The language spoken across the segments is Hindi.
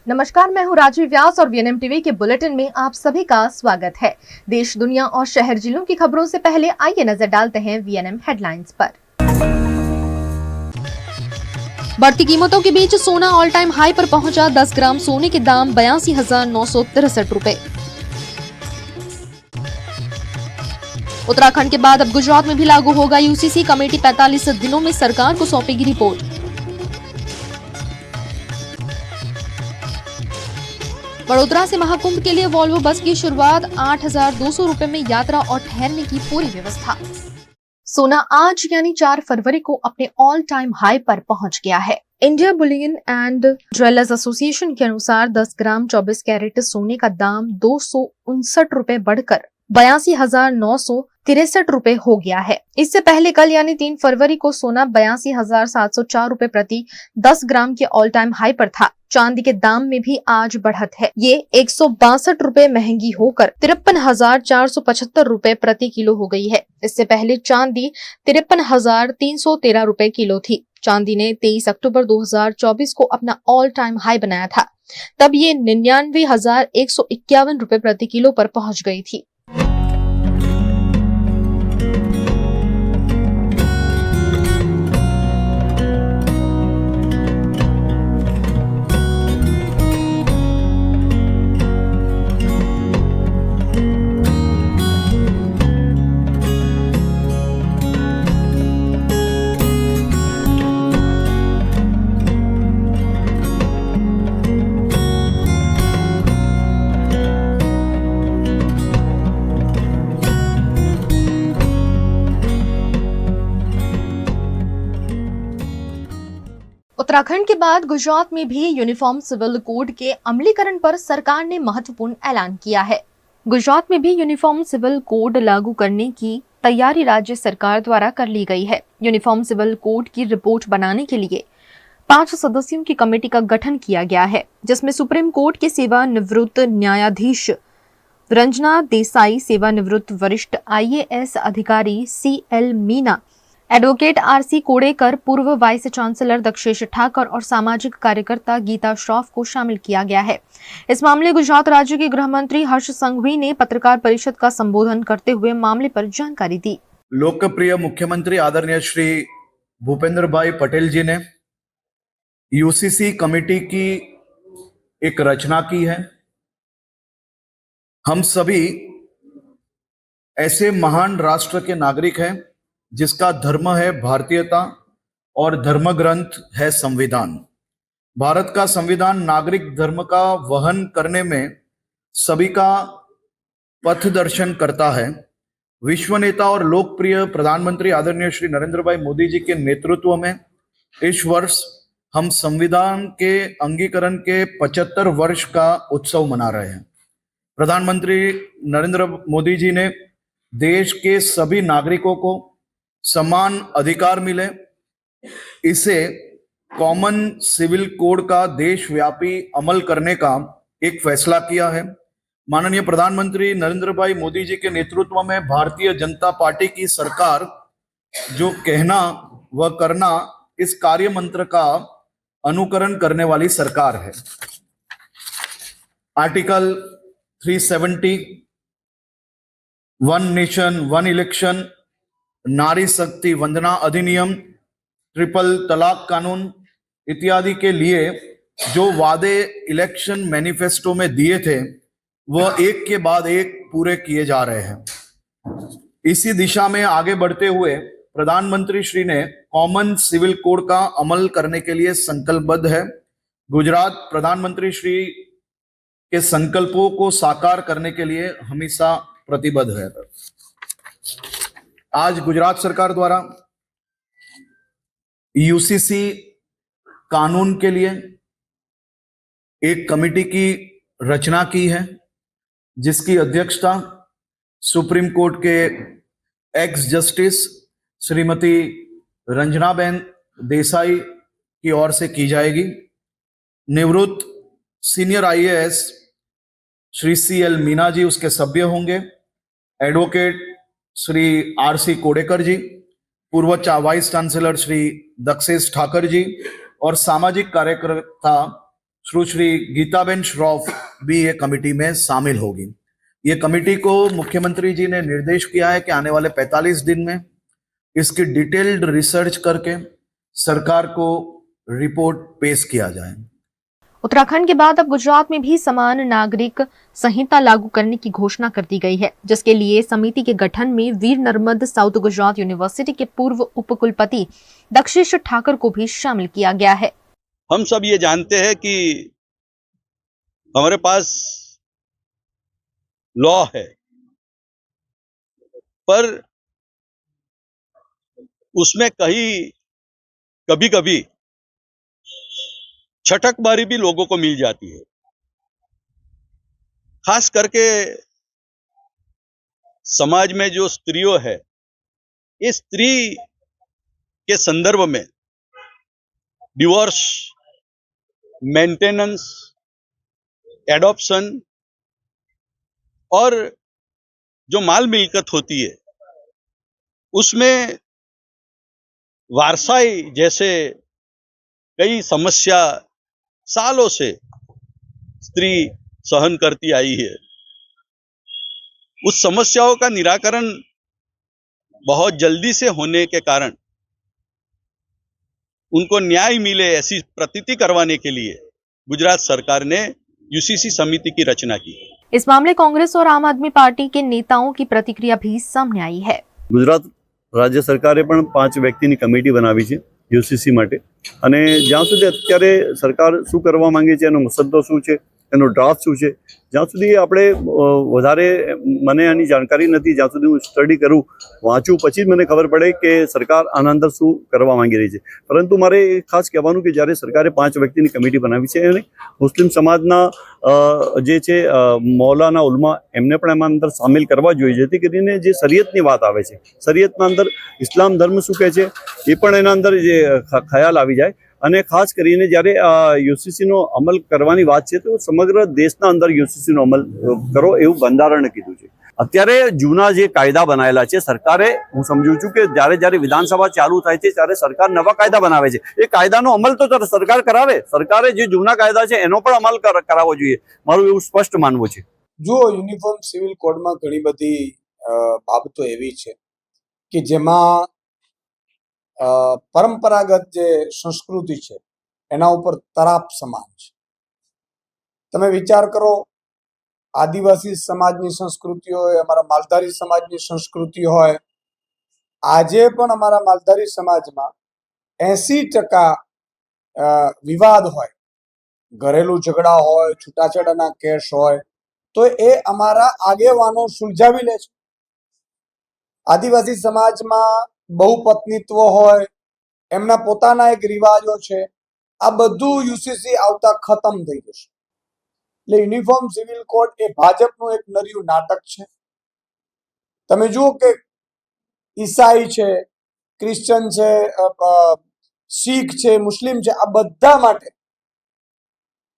नमस्कार, मैं हूँ राजीव व्यास और वीएनएम टीवी के बुलेटिन में आप सभी का स्वागत है। देश, दुनिया और शहर जिलों की खबरों से पहले आइए नजर डालते हैं वीएनएम हेडलाइंस पर। बढ़ती कीमतों के बीच सोना ऑल टाइम हाई पर पहुंचा। 10 ग्राम सोने के दाम 82,963 रुपए। उत्तराखंड के बाद अब गुजरात में भी लागू होगा यूसीसी। कमेटी 45 दिनों में सरकार को सौंपेगी रिपोर्ट। वडोदरा से महाकुंभ के लिए वॉल्वो बस की शुरुआत। 8,200 रुपए में यात्रा और ठहरने की पूरी व्यवस्था। सोना आज यानी 4 फरवरी को अपने ऑल टाइम हाई पर पहुंच गया है। India Boolean and jewellers association के अनुसार 10 ग्राम 24 कैरेट सोने का दाम 259 रुपए बढ़कर 82,963 रुपए हो गया है। इससे पहले कल यानी 3 फरवरी को सोना 82,704 रुपए प्रति 10 ग्राम के ऑल टाइम हाई पर था। चांदी के दाम में भी आज बढ़त है। ये 162 रुपए महंगी होकर 53,475 रुपए प्रति किलो हो गई है। इससे पहले चांदी 53,313 रुपए किलो थी। चांदी ने 23 अक्टूबर 2024 को अपना ऑल टाइम हाई बनाया था। तब ये 99,151 रुपए प्रति किलो पर पहुंच गई थी। उत्तराखंड के बाद गुजरात में भी यूनिफॉर्म सिविल कोड के अमलीकरण पर सरकार ने महत्वपूर्ण ऐलान किया है। गुजरात में भी यूनिफॉर्म सिविल कोड लागू करने की तैयारी राज्य सरकार द्वारा कर ली गई है। यूनिफॉर्म सिविल कोड की रिपोर्ट बनाने के लिए 5 सदस्यों की कमेटी का गठन किया गया है, जिसमें सुप्रीम कोर्ट के सेवानिवृत्त न्यायाधीश रंजना देसाई, सेवानिवृत्त वरिष्ठ IAS अधिकारी CL Meena, advocate RC Kodekar, पूर्व वाइस चांसलर दक्षेश ठाकर और सामाजिक कार्यकर्ता गीता श्रॉफ को शामिल किया गया है। इस मामले गुजरात राज्य के गृह मंत्री हर्ष संघवी ने पत्रकार परिषद का संबोधन करते हुए मामले पर जानकारी दी। लोकप्रिय मुख्यमंत्री आदरणीय श्री भूपेंद्र भाई पटेल जी ने यूसीसी कमेटी की एक रचना की है। हम सभी ऐसे महान राष्ट्र के नागरिक हैं जिसका धर्म है भारतीयता और धर्म ग्रंथ है संविधान। भारत का संविधान नागरिक धर्म का वहन करने में सभी का पथ दर्शन करता है। विश्व नेता और लोकप्रिय प्रधानमंत्री आदरणीय श्री नरेंद्र भाई मोदी जी के नेतृत्व में इस वर्ष हम संविधान के अंगीकरण के 75 वर्ष का उत्सव मना रहे हैं। प्रधानमंत्री नरेंद्र मोदी जी ने देश के सभी नागरिकों को समान अधिकार मिले, इसे कॉमन सिविल कोड का देशव्यापी अमल करने का एक फैसला किया है। माननीय प्रधानमंत्री नरेंद्र भाई मोदी जी के नेतृत्व में भारतीय जनता पार्टी की सरकार जो कहना व करना, इस कार्य मंत्र का अनुकरण करने वाली सरकार है। Article 370, one nation one election, नारी शक्ति वंदना अधिनियम, ट्रिपल तलाक कानून इत्यादि के लिए जो वादे इलेक्शन मैनिफेस्टो में दिए थे वह एक के बाद एक पूरे किए जा रहे हैं। इसी दिशा में आगे बढ़ते हुए प्रधानमंत्री श्री ने कॉमन सिविल कोड का अमल करने के लिए संकल्पबद्ध है। गुजरात प्रधानमंत्री श्री के संकल्पों को साकार करने के लिए हमेशा प्रतिबद्ध है। आज गुजरात सरकार द्वारा यूसीसी कानून के लिए एक कमेटी की रचना की है, जिसकी अध्यक्षता सुप्रीम कोर्ट के एक्स जस्टिस श्रीमती रंजनाबेन देसाई की ओर से की जाएगी। निवृत्त senior IAS Shri CL Meena ji उसके सभ्य होंगे। एडवोकेट श्री RC कोडेकर जी, पूर्व वाइस चांसलर श्री दक्षेश ठाकर जी और सामाजिक कार्यकर्ता सुश्री गीताबेन श्रॉफ भी ये कमेटी में शामिल होगी। ये कमेटी को मुख्यमंत्री जी ने निर्देश किया है कि आने वाले 45 दिन में इसकी डिटेल्ड रिसर्च करके सरकार को रिपोर्ट पेश किया जाए। उत्तराखंड के बाद अब गुजरात में भी समान नागरिक संहिता लागू करने की घोषणा कर दी गई है, जिसके लिए समिति के गठन में वीर नर्मद साउथ गुजरात यूनिवर्सिटी के पूर्व उपकुलपति दक्षेश ठाकर को भी शामिल किया गया है। हम सब ये जानते हैं कि हमारे पास लॉ है, पर उसमें कभी कभी छटकबारी भी लोगों को मिल जाती है। खास करके समाज में जो स्त्रियों है, इस स्त्री के संदर्भ में डिवोर्स, मेंटेनेंस, एडॉप्शन और जो माल मिल्कत होती है उसमें वारसाई जैसे कई समस्या सालों से स्त्री सहन करती आई है। उस समस्याओं का निराकरण बहुत जल्दी से होने के कारण उनको न्याय मिले ऐसी प्रतीति करवाने के लिए गुजरात सरकार ने यूसीसी समिति की रचना की। इस मामले कांग्रेस और आम आदमी पार्टी के नेताओं की प्रतिक्रिया भी सामने आई है। गुजरात राज्य सरकारे પણ 5 વ્યક્તિની કમિટી બનાવી છે યુસીસી માટે, અને જ્યાં સુધી અત્યારે સરકાર શું કરવા માંગે છે, એનો મુસદ્દો શું છે, એનો ડ્રાફ્ટ શું છે, જ્યાં સુધી આપણે વધારે મને આની જાણકારી નથી, જ્યાં સુધી હું સ્ટડી કરું, વાંચું, પછી જ મને ખબર પડે કે સરકાર આના અંદર શું કરવા માંગી રહી છે। પરંતુ મારે ખાસ કહેવાનું કે જ્યારે સરકારે 5 વ્યક્તિની કમિટી બનાવી છે અને મુસ્લિમ સમાજના જે છે મૌલાના ઉલમા એમને પણ એમાં અંદર સામેલ કરવા જોઈએ, જેથી કરીને જે શરીયતની વાત આવે છે, શરીયતના અંદર ઇસ્લામ ધર્મ શું કહે છે એ પણ એના અંદર જે ખ્યાલ આવી જાય। અને ખાસ કરીને જ્યારે યુસીસીનો અમલ કરવાની વાત છે તો સમગ્ર દેશના અંદર યુસીસીનો અમલ કરો એવું બંધારણે કીધું છે। અત્યારે જૂના જે કાયદા બનાવેલા છે સરકારે, હું સમજુ છું કે જ્યારે વિધાનસભા ચાલુ થાય છે ત્યારે સરકાર નવા કાયદા બનાવે છે, એ કાયદાનો અમલ તો સરકાર કરાવે। સરકારે જે જૂના કાયદા છે એનો પણ અમલ કરાવવો જોઈએ, મારું એવું સ્પષ્ટ માનવું છે। જો યુનિફોર્મ સિવિલ કોડમાં ઘણી બધી બાબતો એવી છે કે જેમાં પરંપરાગત જે સંસ્કૃતિ છે એના ઉપર તરાપ સમાન છે। તમે વિચાર કરો, આદિવાસી સમાજની સંસ્કૃતિ હોય, અમારા માલધારી સમાજની સંસ્કૃતિ હોય, આજે પણ અમારા માલધારી સમાજમાં 80% વિવાદ હોય, ઘરેલું ઝઘડા હોય, છૂટાછેડાના કેસ હોય, તો એ અમારા આગેવાનો સુલઝાવી લે છે। આદિવાસી સમાજમાં બહુપત્નીત્વ હોય, એમના પોતાના એક રિવાજો છે, આ બધું યુસીસી આવતા ખતમ થઈ જશે। એટલે યુનિફોર્મ સિવિલ કોડ એ ભાજપનું એક નર્યું નાટક છે। તમે જુઓ કે ઈસાઈ છે, ક્રિશ્ચન છે, શીખ છે, મુસ્લિમ છે, આ બધા માટે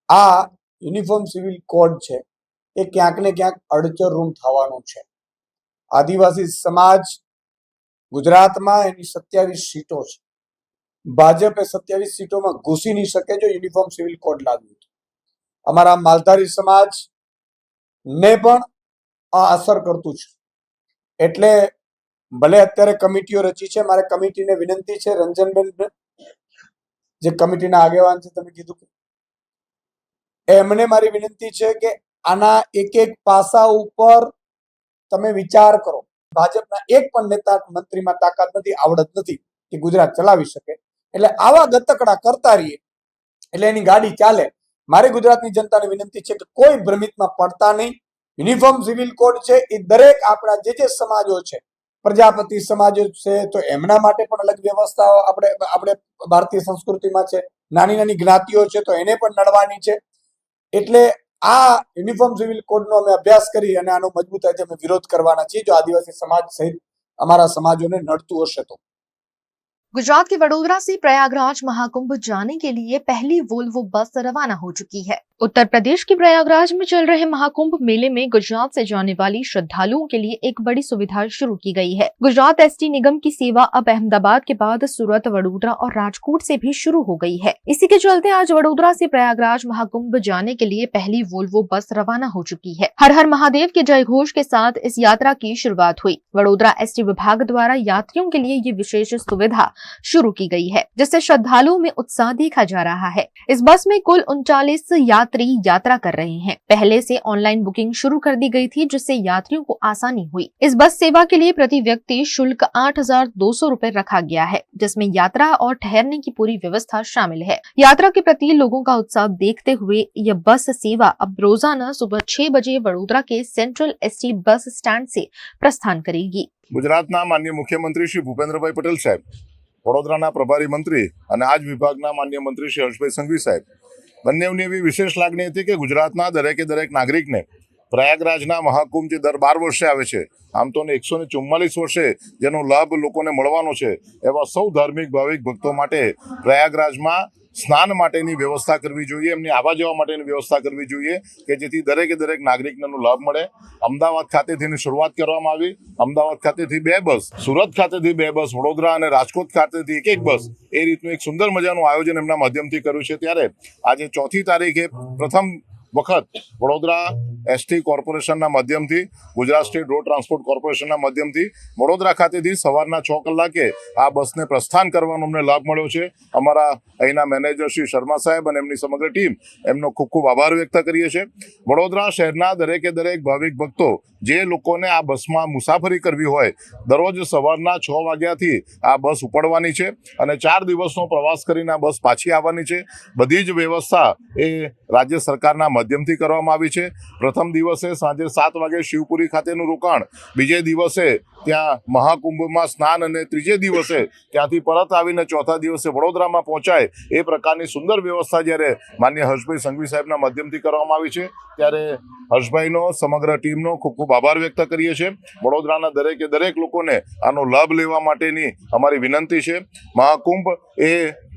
આ યુનિફોર્મ સિવિલ કોડ છે એ ક્યાંક ને ક્યાંક અડચણરૂપ થવાનું છે। આદિવાસી સમાજ ગુજરાતમાં એની 27 સીટો છે, ભાજપ એ 27 સીટોમાં ઘૂસી નહીં શકે જો યુનિફોર્મ સિવિલ કોડ લાગુ થાય। અમારા માલધારી સમાજ ને પણ આ અસર કરતું છે। એટલે ભલે અત્યારે કમિટીઓ રચી છે, મારે કમિટીને વિનંતી છે, રંજનબેન જે કમિટીના આગેવાન છે, તમે કીધું એમને મારી વિનંતી છે કે આના એક એક પાસા ઉપર તમે વિચાર કરો। ભાજપના એક પણ નેતા મંત્રીમાં તાકાત નથી, આવડત નથી કે ગુજરાત ચલાવી શકે, એટલે આવા ગતકડા કરતા રહીએ એટલે એની ગાડી ચાલે। મારી ગુજરાતની જનતાને વિનંતી છે કે કોઈ ભ્રમિતમાં પડતા નહીં। યુનિફોર્મ સિવિલ કોડ છે એ દરેક આપણા જે સમાજો છે, પ્રજાપતિ સમાજો છે તો એમના માટે પણ અલગ વ્યવસ્થાઓ આપણે ભારતીય સંસ્કૃતિમાં છે, નાની નાની જ્ઞાતિઓ છે તો એને પણ નડવાની છે। એટલે આ યુનિફોર્મ સિવિલ કોડનો અમે અભ્યાસ કરી અને આનો મજબૂતાઈથી અમે વિરોધ કરવાના છીએ જો આદિવાસી સમાજ સહિત અમારા સમાજોને નડતું હશે તો। गुजरात के वडोदरा से प्रयागराज महाकुंभ जाने के लिए पहली वोल्वो बस रवाना हो चुकी है। उत्तर प्रदेश के प्रयागराज में चल रहे महाकुंभ मेले में गुजरात से जाने वाली श्रद्धालुओं के लिए एक बड़ी सुविधा शुरू की गई है। गुजरात एसटी निगम की सेवा अब अहमदाबाद के बाद सूरत, वडोदरा और राजकोट से भी शुरू हो गई है। इसी के चलते आज वडोदरा से प्रयागराज महाकुंभ जाने के लिए पहली वोल्वो बस रवाना हो चुकी है। हर हर महादेव के जयघोष के साथ इस यात्रा की शुरुआत हुई। वडोदरा एसटी विभाग द्वारा यात्रियों के लिए ये विशेष सुविधा शुरू की गई है, जिससे श्रद्धालुओं में उत्साह देखा जा रहा है। इस बस में कुल 39 यात्री यात्रा कर रहे हैं। पहले से ऑनलाइन बुकिंग शुरू कर दी गई थी, जिससे यात्रियों को आसानी हुई। इस बस सेवा के लिए प्रति व्यक्ति शुल्क 8,200 रुपए रखा गया है, जिसमें यात्रा और ठहरने की पूरी व्यवस्था शामिल है। यात्रा के प्रति लोगों का उत्साह देखते हुए यह बस सेवा अब रोजाना सुबह 6 बजे वडोदरा के सेंट्रल एसटी बस स्टैंड से प्रस्थान करेगी। ગુજરાતના માનનીય મુખ્યમંત્રી શ્રી ભૂપેન્દ્રભાઈ પટેલ સાહેબ, વડોદરાના પ્રભારી મંત્રી અને આજ વિભાગના માનનીય મંત્રી શ્રી હર્ષભાઈ સંઘવી સાહેબ, બંનેની એવી વિશેષ લાગણી હતી કે ગુજરાતના દરેકે દરેક નાગરિકને પ્રયાગરાજના મહાકુંભ જે દર 12 વર્ષે આવે છે, આમ તો 144 વર્ષે જેનો લાભ લોકોને મળવાનો છે, એવા સૌ ધાર્મિક ભાવિક ભક્તો માટે પ્રયાગરાજમાં સ્નાન માટેની વ્યવસ્થા કરવી જોઈએ, એમની આવવા જવા માટેની વ્યવસ્થા કરવી જોઈએ કે જેથી દરેકે દરેક નાગરિકને એનો લાભ મળે। અમદાવાદ ખાતેથી એની શરૂઆત કરવામાં આવી। અમદાવાદ ખાતેથી 2 બસ, સુરત ખાતેથી 2 બસ, વડોદરા અને રાજકોટ ખાતેથી એક બસ, એ રીતનું એક સુંદર મજાનું આયોજન એમના માધ્યમથી કર્યું છે। ત્યારે આજે 4મી તારીખે પ્રથમ વખત વડોદરા એસટી કોર્પોરેશનના માધ્યમથી, ગુજરાત સ્ટેટ રોડ ટ્રાન્સપોર્ટ કોર્પોરેશનના માધ્યમથી વડોદરા ખાતેથી સવારના 6 કલાકે આ બસને પ્રસ્થાન કરવાનો અમને લાભ મળ્યો છે। અમારા અહીંના મેનેજર શ્રી શર્મા સાહેબ અને એમની સમગ્ર ટીમ, એમનો ખૂબ ખૂબ આભાર વ્યક્ત કરીએ છીએ। વડોદરા શહેરના દરેકે દરેક ભાવિક ભક્તો જે લોકોને આ બસમાં મુસાફરી કરવી હોય, દરરોજ સવારના 6 વાગ્યાથી આ બસ ઉપડવાની છે અને 4 દિવસનો પ્રવાસ કરીને આ બસ પાછી આવવાની છે। બધી જ વ્યવસ્થા એ રાજ્ય સરકારના માધ્યમથી કરવામાં આવી છે। પ્રથમ દિવસે સાંજે 7 વાગે શિવપુરી ખાતેનું રોકાણ, બીજે દિવસે ત્યાં મહાકુંભમાં સ્નાન અને ત્રીજે દિવસે ત્યાંથી પરત આવીને ચોથા દિવસે વડોદરામાં પહોંચાય એ પ્રકારની સુંદર વ્યવસ્થા જ્યારે માનનીય હર્ષભાઈ સંઘવી સાહેબના માધ્યમથી કરવામાં આવી છે, ત્યારે હર્ષભાઈનો સમગ્ર ટીમનો ખૂબ ખૂબ આભાર વ્યક્ત કરીએ છીએ। વડોદરાના દરેકે દરેક લોકોને આનો લાભ લેવા માટેની અમારી વિનંતી છે। મહાકુંભ એ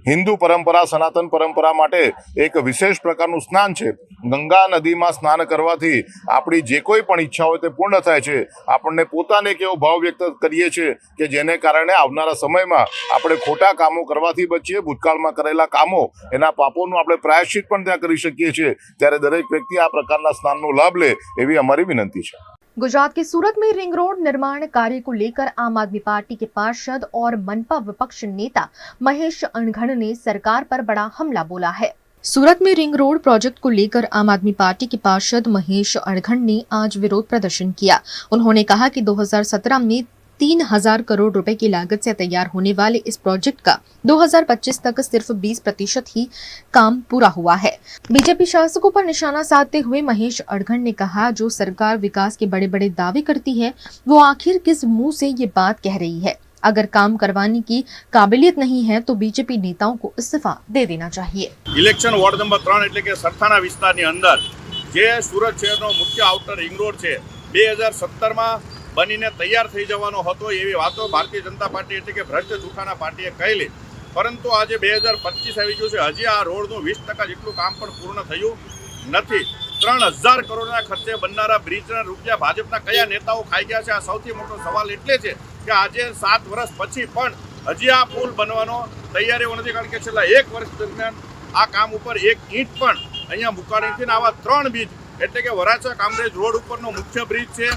હિન્દુ પરંપરા, સનાતન પરંપરા માટે એક વિશેષ પ્રકારનું સ્નાન છે। ગંગા નદીમાં સ્નાન કરવાથી આપણી જે કોઈ પણ ઈચ્છા હોય તે પૂર્ણ થાય છે। આપણને પોતાને એક એવો ભાવ વ્યક્ત કરીએ છીએ કે જેને કારણે આવનારા સમયમાં આપણે ખોટા કામો કરવાથી બચીએ, ભૂતકાળમાં કરેલા કામો, એના પાપોનું આપણે પ્રાયશ્ચિત પણ ત્યાં કરી શકીએ છીએ। ત્યારે દરેક વ્યક્તિ આ પ્રકારના સ્નાનનો લાભ લે એવી અમારી વિનંતી છે। गुजरात के सूरत में रिंग रोड निर्माण कार्य को लेकर आम आदमी पार्टी के पार्षद और मनपा विपक्ष नेता महेश अणघड़ ने सरकार पर बड़ा हमला बोला है। सूरत में रिंग रोड प्रोजेक्ट को लेकर आम आदमी पार्टी के पार्षद महेश अणघड़ ने आज विरोध प्रदर्शन किया। उन्होंने कहा कि 2017 में 3,000 करोड़ रुपए की लागत से तैयार होने वाले इस प्रोजेक्ट का 2025 तक सिर्फ 20% ही काम पूरा हुआ है। बीजेपी शासकों पर निशाना साधते हुए महेश अणघड़ ने कहा, जो सरकार विकास के बड़े बड़े दावे करती है, वो आखिर किस मुंह से ये बात कह रही है? अगर काम करवाने की काबिलियत नहीं है तो बीजेपी नेताओं को इस्तीफा दे देना चाहिए। इलेक्शन वोर्ड नंबर 3 એટલે કે સરથાણા વિસ્તારની અંદર જે સુરત શહેરનો મુખ્ય આઉટર રિંગ રોડ છે, 2017માં બનીને તૈયાર થઈ જવાનો હતો એવી વાતો ભારતીય જનતા પાર્ટી એટલે કે ભ્રષ્ટ જૂઠાના પાર્ટીએ કહેલી, પરંતુ આજે 2025 આવી ગયું છે, હજી આ રોડનું 20% જેટલું કામ પણ પૂર્ણ થયું નથી। 3,000 કરોડના ખર્ચે બનનારા બ્રિજના રૂપિયા ભાજપના કયા નેતાઓ ખાઈ ગયા છે? આ સૌથી મોટો સવાલ એટલે છે કે આજે 7 વર્ષ પછી પણ હજી આ પુલ બનવાનો તૈયારીઓ નથી, કારણ કે છેલ્લા 1 વર્ષ દરમિયાન આ કામ ઉપર એક ઈંટ પણ અહીંયા મુકાણી નથી। આવા 3 બ્રિજ એટલે કે વરાછા કામરેજ રોડ ઉપરનો મુખ્ય બ્રિજ છે,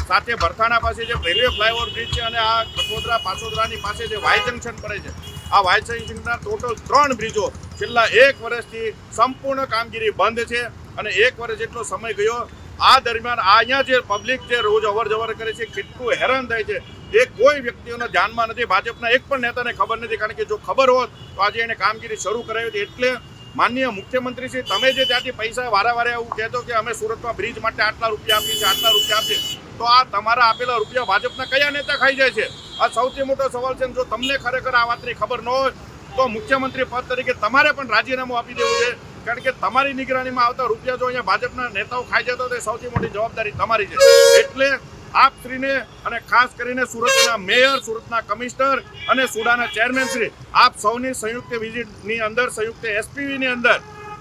સાથે ભરથાણા પાસે જે રેલવે ફ્લાયઓવર બ્રિજ છે, અને આ કઠોદરા પાસોદરાની પાસે જે વાય જંકશન પડે છે, આ વાય જંકશનના ટોટલ 3 બ્રિજો છેલ્લા 1 વર્ષથી સંપૂર્ણ કામગીરી બંધ છે અને 1 વર્ષ જેટલો સમય ગયો। આ દરમિયાન અહીંયા જે પબ્લિક જે રોજ અવર જવર કરે છે, કેટલું હેરાન થાય છે, એ કોઈ વ્યક્તિઓના ધ્યાનમાં નથી। ભાજપના એક પણ નેતાને ખબર નથી, કારણ કે જો ખબર હોત તો આજે એને કામગીરી શરૂ કરાવી હતી। એટલે માનનીય મુખ્યમંત્રી શ્રી, તમે જે ત્યાંથી પૈસા વારે એવું કહેતો કે અમે સુરતમાં બ્રિજ માટે આટલા રૂપિયા આપીએ છીએ, આટલા રૂપિયા આપીએ, તો આ તમારા આપેલા રૂપિયા ભાજપના કયા નેતા ખાઈ જાય છે? આ સૌથી મોટો સવાલ છે। જો તમને ખરેખર આ વાતની ખબર ન હોય તો મુખ્યમંત્રી પદ તરીકે તમારે પણ રાજીનામું આપી દેવું છે, કારણ કે તમારી નિગરાનીમાં આવતા રૂપિયા જો અહીંયા ભાજપના નેતાઓ ખાઈ જતો તો સૌથી મોટી જવાબદારી તમારી છે। એટલે આપશ્રીને અને ખાસ કરીને સુરતના મેયર, સુરતના કમિશનર અને સુડાના ચેરમેન શ્રી આપ સૌની સંયુક્ત વિઝિટની અંદર, સંયુક્ત એસપીવીની અંદર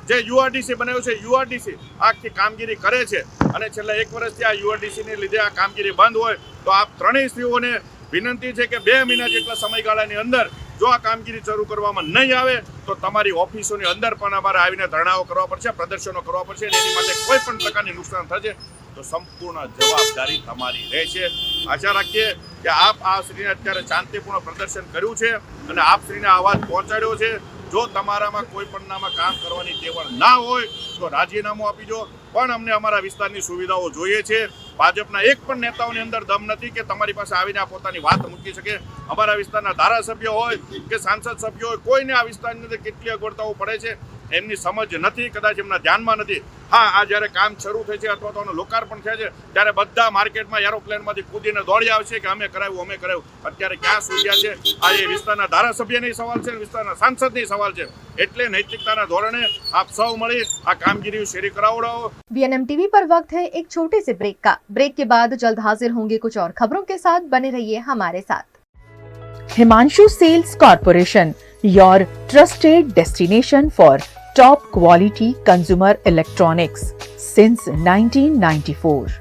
જે યુઆરડીસી બનાવ્યું છે, યુઆરડીસી આખી કામગીરી કરે છે અને છેલ્લા 1 વર્ષથી આ યુઆરડીસીને લીધે આ કામગીરી બંધ હોય તો આપ ત્રણેય શ્રીઓને વિનંતી છે કે 2 મહિના જેટલા સમયગાળાની અંદર જો આ કામગીરી શરૂ કરવામાં નહીં આવે તો તમારી ઓફિસોની અંદર પણ અમારે આવીને ધરણાઓ કરવા પડશે, પ્રદર્શનો કરવા પડશે અને એની માટે કોઈ પણ પ્રકારની નુકસાન થશે તો સંપૂર્ણ જવાબદારી તમારી રહેશે. આશા રાખીએ કે આપ આ શ્રીને અત્યારે શાંતિપૂર્ણ પ્રદર્શન કર્યું છે અને આપ શ્રીને અવાજ પહોંચાડ્યો છે. જો તમારામાં કોઈ પણ નામાં કામ કરવાની તેવડ ના હોય તો રાજીનામું આપી દો, પણ અમને અમારા વિસ્તારની સુવિધાઓ જોઈએ છે. ભાજપના એક પણ નેતાઓની અંદર દમ નથી કે તમારી પાસે આવીને આ પોતાની વાત મૂકી શકે. અમારા વિસ્તારના ધારાસભ્ય હોય કે સાંસદ સભ્ય હોય, કોઈને આ વિસ્તારની અંદર કેટલી અગવડતાઓ પડે છે એમની સમજ નથી, કદાચ એમના ધ્યાનમાં નથી. હા, આ જ્યારે કામ શરૂ થાય છે અથવા તો એનું લોકાર્પણ થાય છે ત્યારે બધા માર્કેટમાં એરોપ્લેનમાંથી કૂદીને દોડી આવશે કે અમે કરાવ્યું. અત્યારે ક્યાં સુઈ છે? આ એ વિસ્તારના ધારાસભ્યની સવાલ છે, વિસ્તારના સાંસદની સવાલ છે. એટલે નૈતિકતાના ધોરણે આપ સૌ મળી આ કામગીરી શેરી कराओ. VNM टीवी पर वक्त है एक छोटे से ब्रेक का. ब्रेक के बाद जल्द हाजिर होंगे कुछ और खबरों के साथ. बने रहिए हमारे साथ. Himanshu sales corporation, your trusted destination for top quality consumer electronics since 1994.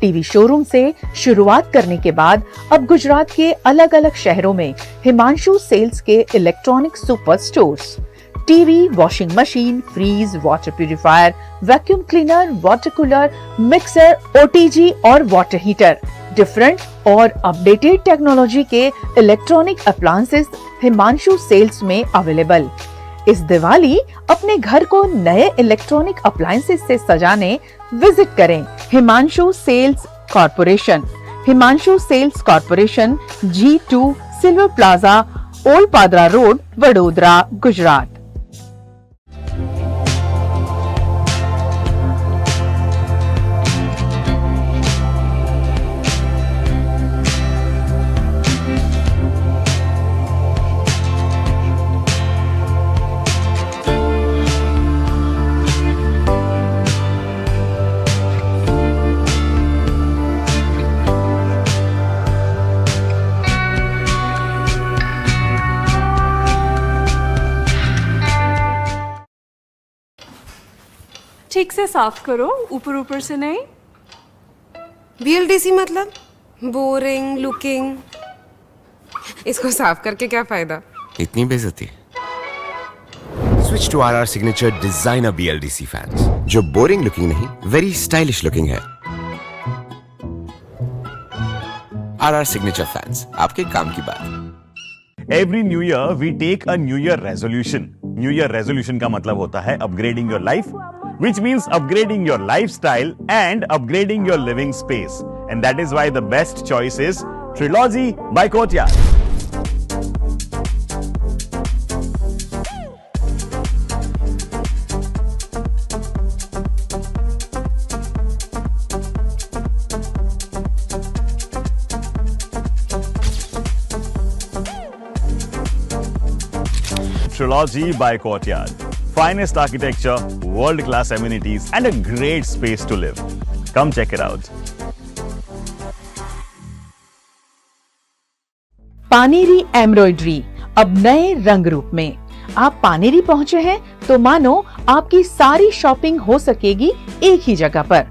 TV showroom से शुरुआत करने के बाद अब गुजरात के अलग अलग शहरों में हिमांशु सेल्स के electronic super stores, TV, washing machine, fridge, water purifier, vacuum cleaner, water cooler, mixer, OTG और वाटर हीटर, डिफरेंट और अपडेटेड टेक्नोलॉजी के इलेक्ट्रॉनिक अप्लायंसेस हिमांशु सेल्स में अवेलेबल. इस दिवाली अपने घर को नए इलेक्ट्रॉनिक अप्लायंसेस से सजाने विजिट करें Himanshu sales corporation. Himanshu sales corporation, G2 silver plaza, old Padra road, Vadodara, Gujarat. ठीक से साफ करो, ऊपर ऊपर से नहीं. VLDC मतलब बोरिंग लुकिंग. इसको साफ करके क्या फायदा? इतनी बेइज्जती. Switch to RR signature designer BLDC fans, जो बोरिंग लुकिंग नहीं, वेरी स्टाइलिश लुकिंग है. RR सिग्नेचर फैंस, आपके काम की बात. Every new year we take a new year resolution. New year resolution का मतलब होता है upgrading your life, which means upgrading your lifestyle and upgrading your living space. And that is why the best choice is Trilogy by Courtyard. Trilogy by Courtyard. Finest architecture, world-class amenities and a great space to live. Come check it out. Paneri embroidery अब नए रंग रूप में. आप पानेरी पहुंचे हैं तो मानो आपकी सारी शॉपिंग हो सकेगी एक ही जगह पर.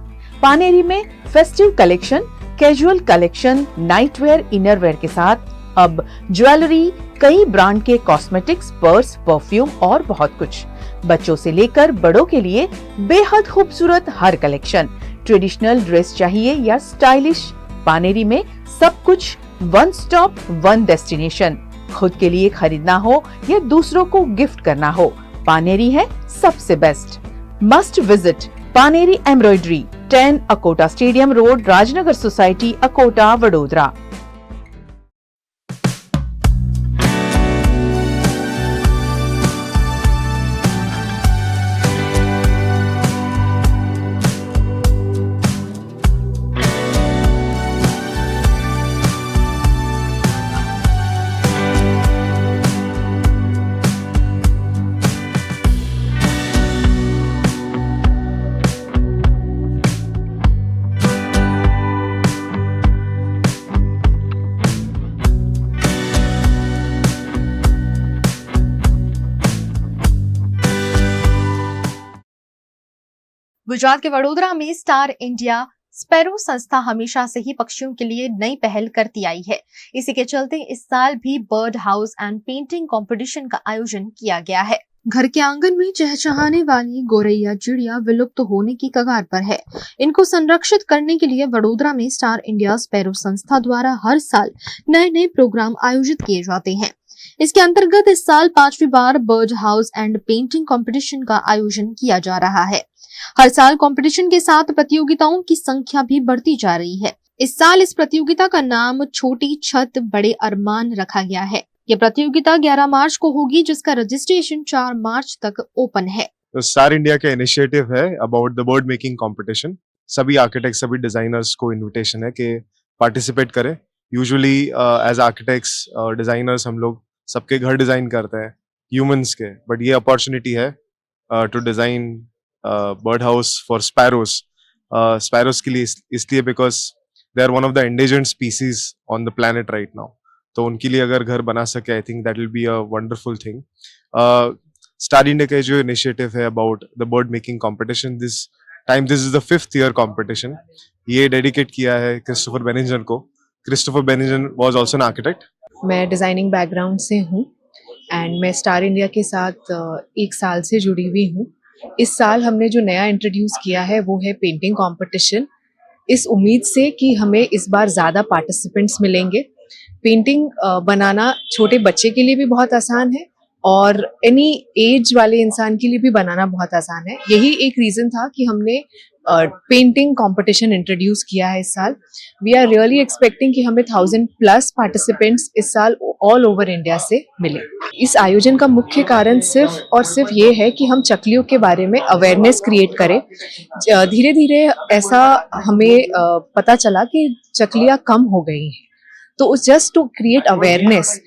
पानेरी में festive collection, casual collection, nightwear, innerwear के साथ अब ज्वेलरी, कई ब्रांड के कॉस्मेटिक्स, पर्स, परफ्यूम और बहुत कुछ. बच्चों से लेकर बड़ों के लिए बेहद खूबसूरत हर कलेक्शन. ट्रेडिशनल ड्रेस चाहिए या स्टाइलिश, पानेरी में सब कुछ वन स्टॉप वन डेस्टिनेशन. खुद के लिए खरीदना हो या दूसरों को गिफ्ट करना हो, पानेरी है सबसे best. Must visit Paneri embroidery, 10 Akota stadium road, Rajnagar society, Akota, Vadodara. Gujarat के वडोदरा में स्टार इंडिया स्पैरो संस्था हमेशा से ही पक्षियों के लिए नई पहल करती आई है। इसी के चलते इस साल भी bird house and painting competition का आयोजन किया गया है। घर के आंगन में चहचहाने वाली गोरैया चिड़िया विलुप्त होने की कगार पर है। इनको संरक्षित करने के लिए वडोदरा में स्टार इंडिया स्पैरो संस्था द्वारा हर साल नए नए प्रोग्राम आयोजित किए जाते हैं। इसके अंतर्गत इस साल 5वीं बार bird house and painting competition का आयोजन किया जा रहा है। हर साल कंपटीशन के साथ प्रतियोगिताओं की संख्या भी बढ़ती जा रही है। इस साल इस प्रतियोगिता का नाम छोटी छत बड़े अरमान रखा गया है। ये प्रतियोगिता 11 मार्च को होगी, जिसका रजिस्ट्रेशन 4 मार्च तक ओपन है। तो स्टार इंडिया का इनिशिएटिव है about the bird making competition. सभी आर्किटेक्ट, सभी डिजाइनर्स को इनविटेशन है कि पार्टिसिपेट करें। यूजुअली एज आर्किटेक्ट्स और डिजाइनर्स हम लोग सबके घर डिजाइन करते हैं ह्यूमंस के, बट ये अपॉर्चुनिटी है to design bird house for sparrows. Sparrows के लिए इसलिए because they are one of the endangered species on the planet right now. तो उनके लिए अगर घर बना सके, I think that will be a wonderful thing. Star India का जो इनिशिएटिव है about the bird making competition, this is the 5th year competition. ये डेडिकेट किया है क्रिस्टोफर बेनिंजर को। Christopher Beninger was also an architect. मैं डिज़ाइनिंग बैकग्राउंड से हूँ एंड मैं स्टार इंडिया के साथ 1 साल से जुड़ी हुई हूँ। इस साल हमने जो नया इंट्रोड्यूस किया है वो है पेंटिंग कंपटीशन, इस उम्मीद से कि हमें इस बार ज़्यादा पार्टिसिपेंट्स मिलेंगे। पेंटिंग बनाना छोटे बच्चे के लिए भी बहुत आसान है और एनी एज वाले इंसान के लिए भी बनाना बहुत आसान है। यही एक रीज़न था कि हमने पेंटिंग कंपटीशन इंट्रोड्यूस किया है इस साल। वी आर रियली एक्सपेक्टिंग कि हमें 1000+ पार्टिसिपेंट्स इस साल ऑल ओवर इंडिया से मिले। इस आयोजन का मुख्य कारण सिर्फ और सिर्फ ये है कि हम चकलियों के बारे में अवेयरनेस क्रिएट करें। धीरे धीरे ऐसा हमें पता चला कि चकलियाँ कम हो गई हैं, तो just to create awareness,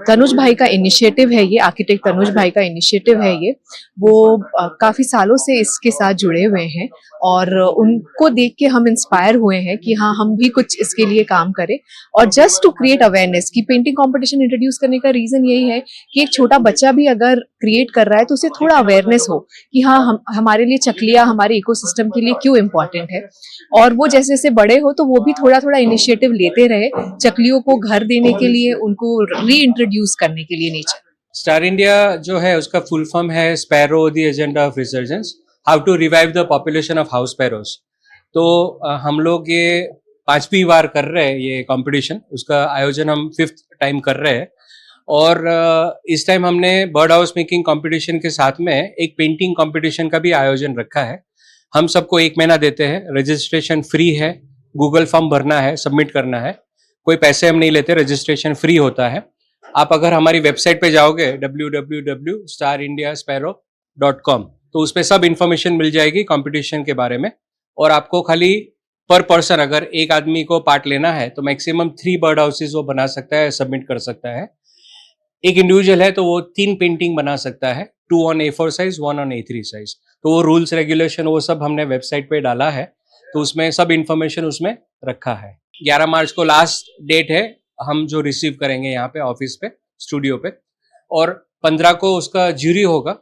Tanuj भाई का इनिशिएटिव है ये, आर्किटेक्ट तनुज भाई का इनिशिएटिव है ये। वो काफ़ी सालों से इसके साथ जुड़े हुए हैं और उनको देख के हम इंस्पायर हुए हैं कि हाँ, हम भी कुछ इसके लिए काम करें। और जस्ट टू क्रिएट अवेयरनेस की पेंटिंग कंपटीशन इंट्रोड्यूस करने का रीज़न यही है कि एक छोटा बच्चा भी अगर क्रिएट कर रहा है तो उसे थोड़ा अवेयरनेस हो कि हाँ, हमारे लिए चकलियाँ हमारे इकोसिस्टम के लिए क्यों इम्पॉर्टेंट है। और वो जैसे जैसे बड़े हो तो वो भी थोड़ा थोड़ा इनिशिएटिव लेते रहे चकलियों को घर देने के लिए, उनको री इंट्रोड्यूस करने के लिए नेचर। स्टार इंडिया जो है उसका फुल फॉर्म है sparrow the agenda of resurgence, how to revive the population of house sparrows. तो हम लोग ये 5वीं बार कर रहे हैं ये कंपटीशन, उसका आयोजन हम 5th टाइम कर रहे हैं। और इस टाइम हमने बर्ड हाउस मेकिंग कंपटीशन के साथ में एक पेंटिंग कंपटीशन का भी आयोजन रखा है। हम सबको 1 महीना देते हैं, रजिस्ट्रेशन फ्री है, गूगल फॉर्म भरना है, सबमिट करना है, कोई पैसे हम नहीं लेते, रजिस्ट्रेशन फ्री होता है। आप अगर हमारी वेबसाइट पे जाओगे www.starindiasparo.com तो उस पर सब इन्फॉर्मेशन मिल जाएगी कंपटीशन के बारे में। और आपको खाली पर पर्सन अगर एक आदमी को पार्ट लेना है तो मैक्सिमम 3 बर्ड हाउसेज वो बना सकता है, सबमिट कर सकता है। एक इंडिविजुअल है तो वो 3 पेंटिंग बना सकता है, 2 on A4 size, 1 on A3 size. तो वो रूल्स रेगुलेशन वो सब हमने वेबसाइट पे डाला है, तो उसमें सब इन्फॉर्मेशन उसमें रखा है। 11 मार्च को लास्ट डेट है, हम जो रिसीव करेंगे यहाँ पे ऑफिस पे, स्टूडियो पे। और 15 को उसका ज्यूरी होगा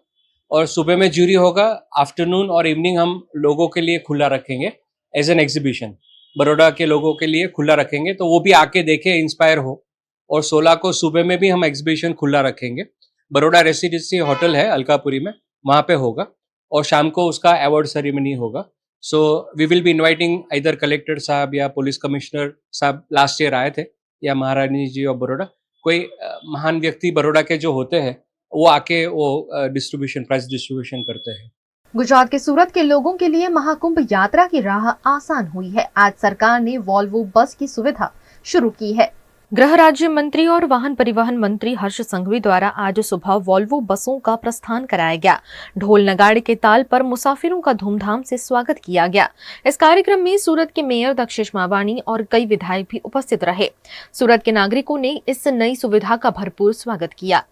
और सुबह में ज्यूरी होगा, आफ्टरनून और इवनिंग हम लोगों के लिए खुला रखेंगे एज एन एग्जीबिशन। बड़ौदा के लोगों के लिए खुला रखेंगे तो वो भी आके देखे, इंस्पायर हो। और 16 को सुबह में भी हम एग्जीबिशन खुला रखेंगे, बड़ौदा रेसिडेंसी होटल है अलकापुरी में, वहाँ पे होगा। और शाम को उसका अवार्ड सेरेमनी होगा। So we will be inviting इधर कलेक्टर साहब या पुलिस कमिश्नर साहब लास्ट ईयर आए थे, या महारानी जी ऑफ बड़ौदा, कोई महान व्यक्ति बड़ौदा के जो होते हैं वो आके वो डिस्ट्रीब्यूशन, प्राइज डिस्ट्रीब्यूशन करते हैं। गुजरात के सूरत के लोगों के लिए महाकुंभ यात्रा की राह आसान हुई है। आज सरकार ने वॉल्वो बस की सुविधा शुरू की है। गृह राज्य मंत्री और वाहन परिवहन मंत्री हर्ष संघवी द्वारा आज सुबह वॉल्वो बसों का प्रस्थान कराया गया। ढोल नगाड़े के ताल पर मुसाफिरों का धूमधाम से स्वागत किया गया। इस कार्यक्रम में सूरत के मेयर दक्षेश मावानी और कई विधायक भी उपस्थित रहे। सूरत के नागरिकों ने इस नई सुविधा का भरपूर स्वागत किया।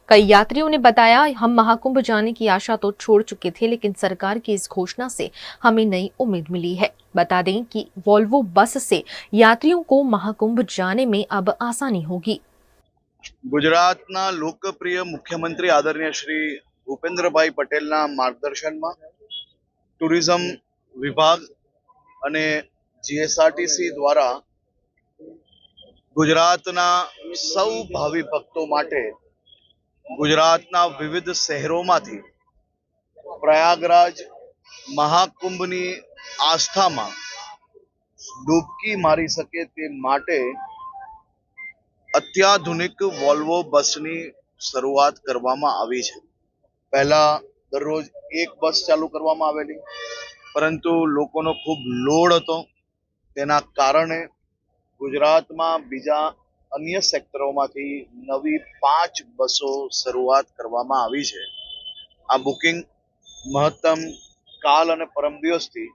कई यात्रियों ने बताया, हम महाकुंभ जाने की आशा तो छोड़ चुके थे, लेकिन सरकार की इस घोषणा से हमें नई उम्मीद मिली है। बता दें कि वॉल्वो बस से यात्रियों को महाकुंभ जाने में अब आसानी होगी। गुजरातना लोकप्रिय मुख्यमंत्री आदरणीय श्री भूपेन्द्रभाई पटेलना मार्गदर्शનમાં ટુરિઝમ વિભાગ અને જીએસઆરટીસી દ્વારા ગુજરાતના સૌ ભાવિ ભક્તો માટે ગુજરાતના વિવિધ શહેરોમાંથી પ્રયાગરાજ મહાકુંભની આસ્થામાં ડૂબકી મારી શકે તે માટે અત્યાધુનિક વોલ્વો બસની શરૂઆત કરવામાં આવી છે. પહેલા દરરોજ એક બસ ચાલુ કરવામાં આવેલી, પરંતુ લોકોનો ખૂબ લોડ હતો. તેના કારણે ગુજરાતમાં બીજા અન્ય સેક્ટરોમાંથી નવી 5 બસો શરૂઆત કરવામાં આવી છે. આ બુકિંગ મહત્તમ કાલ અને પરમ દિવસથી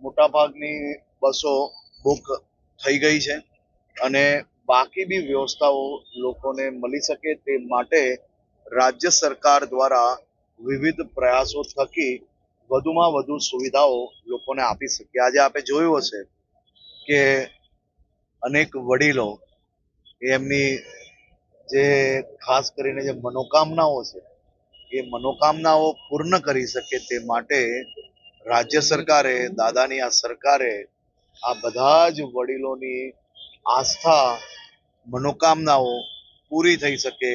મોટાભાગની બસો બુક થઈ ગઈ છે અને બાકી બી વ્યવસ્થાઓ લોકોને મળી શકે તે માટે રાજ્ય સરકાર દ્વારા વિવિધ પ્રયાસો થકી વધુમાં વધુ સુવિધાઓ લોકોને આપી શકે. આજે આપણે જોયું હશે કે અનેક વડીલો એમની જે ખાસ કરીને જે મનોકામનાઓ છે એ મનોકામનાઓ પૂર્ણ કરી શકે તે માટે રાજ્ય સરકારે, દાદાની આ સરકારે આ બધા જ વડીલોની આસ્થા, મનોકામનાઓ પૂરી થઈ શકે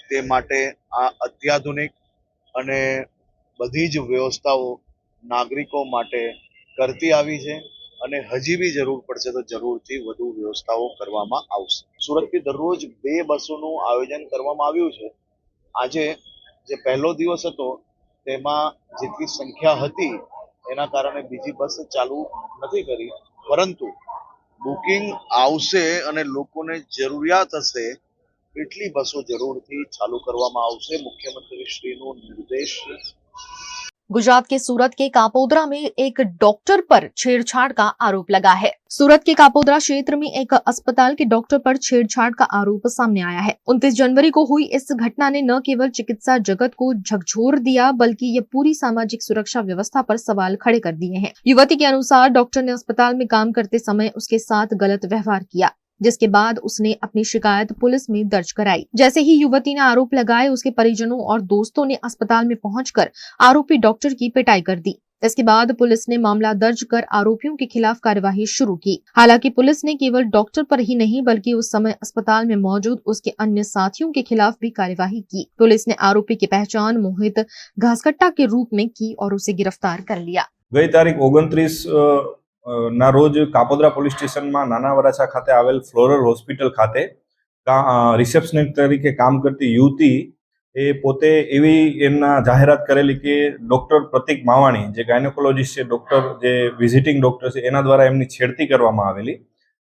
તે માટે આ અત્યાધુનિક અને બધી જ વ્યવસ્થાઓ નાગરિકો માટે કરતી આવી છે અને હજી બી જરૂર પડશે તો જરૂરથી વધુ વ્યવસ્થાઓ કરવામાં આવશે. સુરતથી દરરોજ 2 બસોનું આયોજન કરવામાં આવ્યું છે. આજે જે પહેલો દિવસ હતો તેમાં જેટલી સંખ્યા હતી એના કારણે બીજી બસ ચાલુ નથી કરી, પરંતુ બુકિંગ આવશે અને લોકોને જરૂરિયાત હશે એટલી બસો જરૂરથી ચાલુ કરવામાં આવશે. મુખ્यमंत्री श्रीનો निर्देश. गुजरात के सूरत के कापोद्रा में एक डॉक्टर पर छेड़छाड़ का आरोप लगा है. सूरत के कापोद्रा क्षेत्र में एक अस्पताल के डॉक्टर पर छेड़छाड़ का आरोप सामने आया है. 29 जनवरी को हुई इस घटना ने न केवल चिकित्सा जगत को झकझोर दिया बल्कि ये पूरी सामाजिक सुरक्षा व्यवस्था पर सवाल खड़े कर दिए हैं. युवती के अनुसार डॉक्टर ने अस्पताल में काम करते समय उसके साथ गलत व्यवहार किया, जिसके बाद उसने अपनी शिकायत पुलिस में दर्ज कराई. जैसे ही युवती ने आरोप लगाए, उसके परिजनों और दोस्तों ने अस्पताल में पहुंचकर आरोपी डॉक्टर की पिटाई कर दी. इसके बाद पुलिस ने मामला दर्ज कर आरोपियों के खिलाफ कार्यवाही शुरू की. हालांकि पुलिस ने केवल डॉक्टर पर ही नहीं बल्कि उस समय अस्पताल में मौजूद उसके अन्य साथियों के खिलाफ भी कार्यवाही की. पुलिस ने आरोपी की पहचान मोहित घासकट्टा के रूप में की और उसे गिरफ्तार कर लिया. गई तारीख 29 ના રોજ કાપોદ્રા પોલીસ સ્ટેશનમાં નાના વરાછા ખાતે આવેલ ફ્લોરલ હોસ્પિટલ ખાતે રિસેપ્શનિસ્ટ તરીકે કામ કરતી યુવતી એ પોતે એવી એમના જાહેરાત કરેલી કે ડોક્ટર પ્રતિક માવાણી જે ગાયનેકોલોજીસ્ટ છે, ડોક્ટર જે વિઝિટિંગ ડોક્ટર છે, એના દ્વારા એમની છેડતી કરવામાં આવેલી.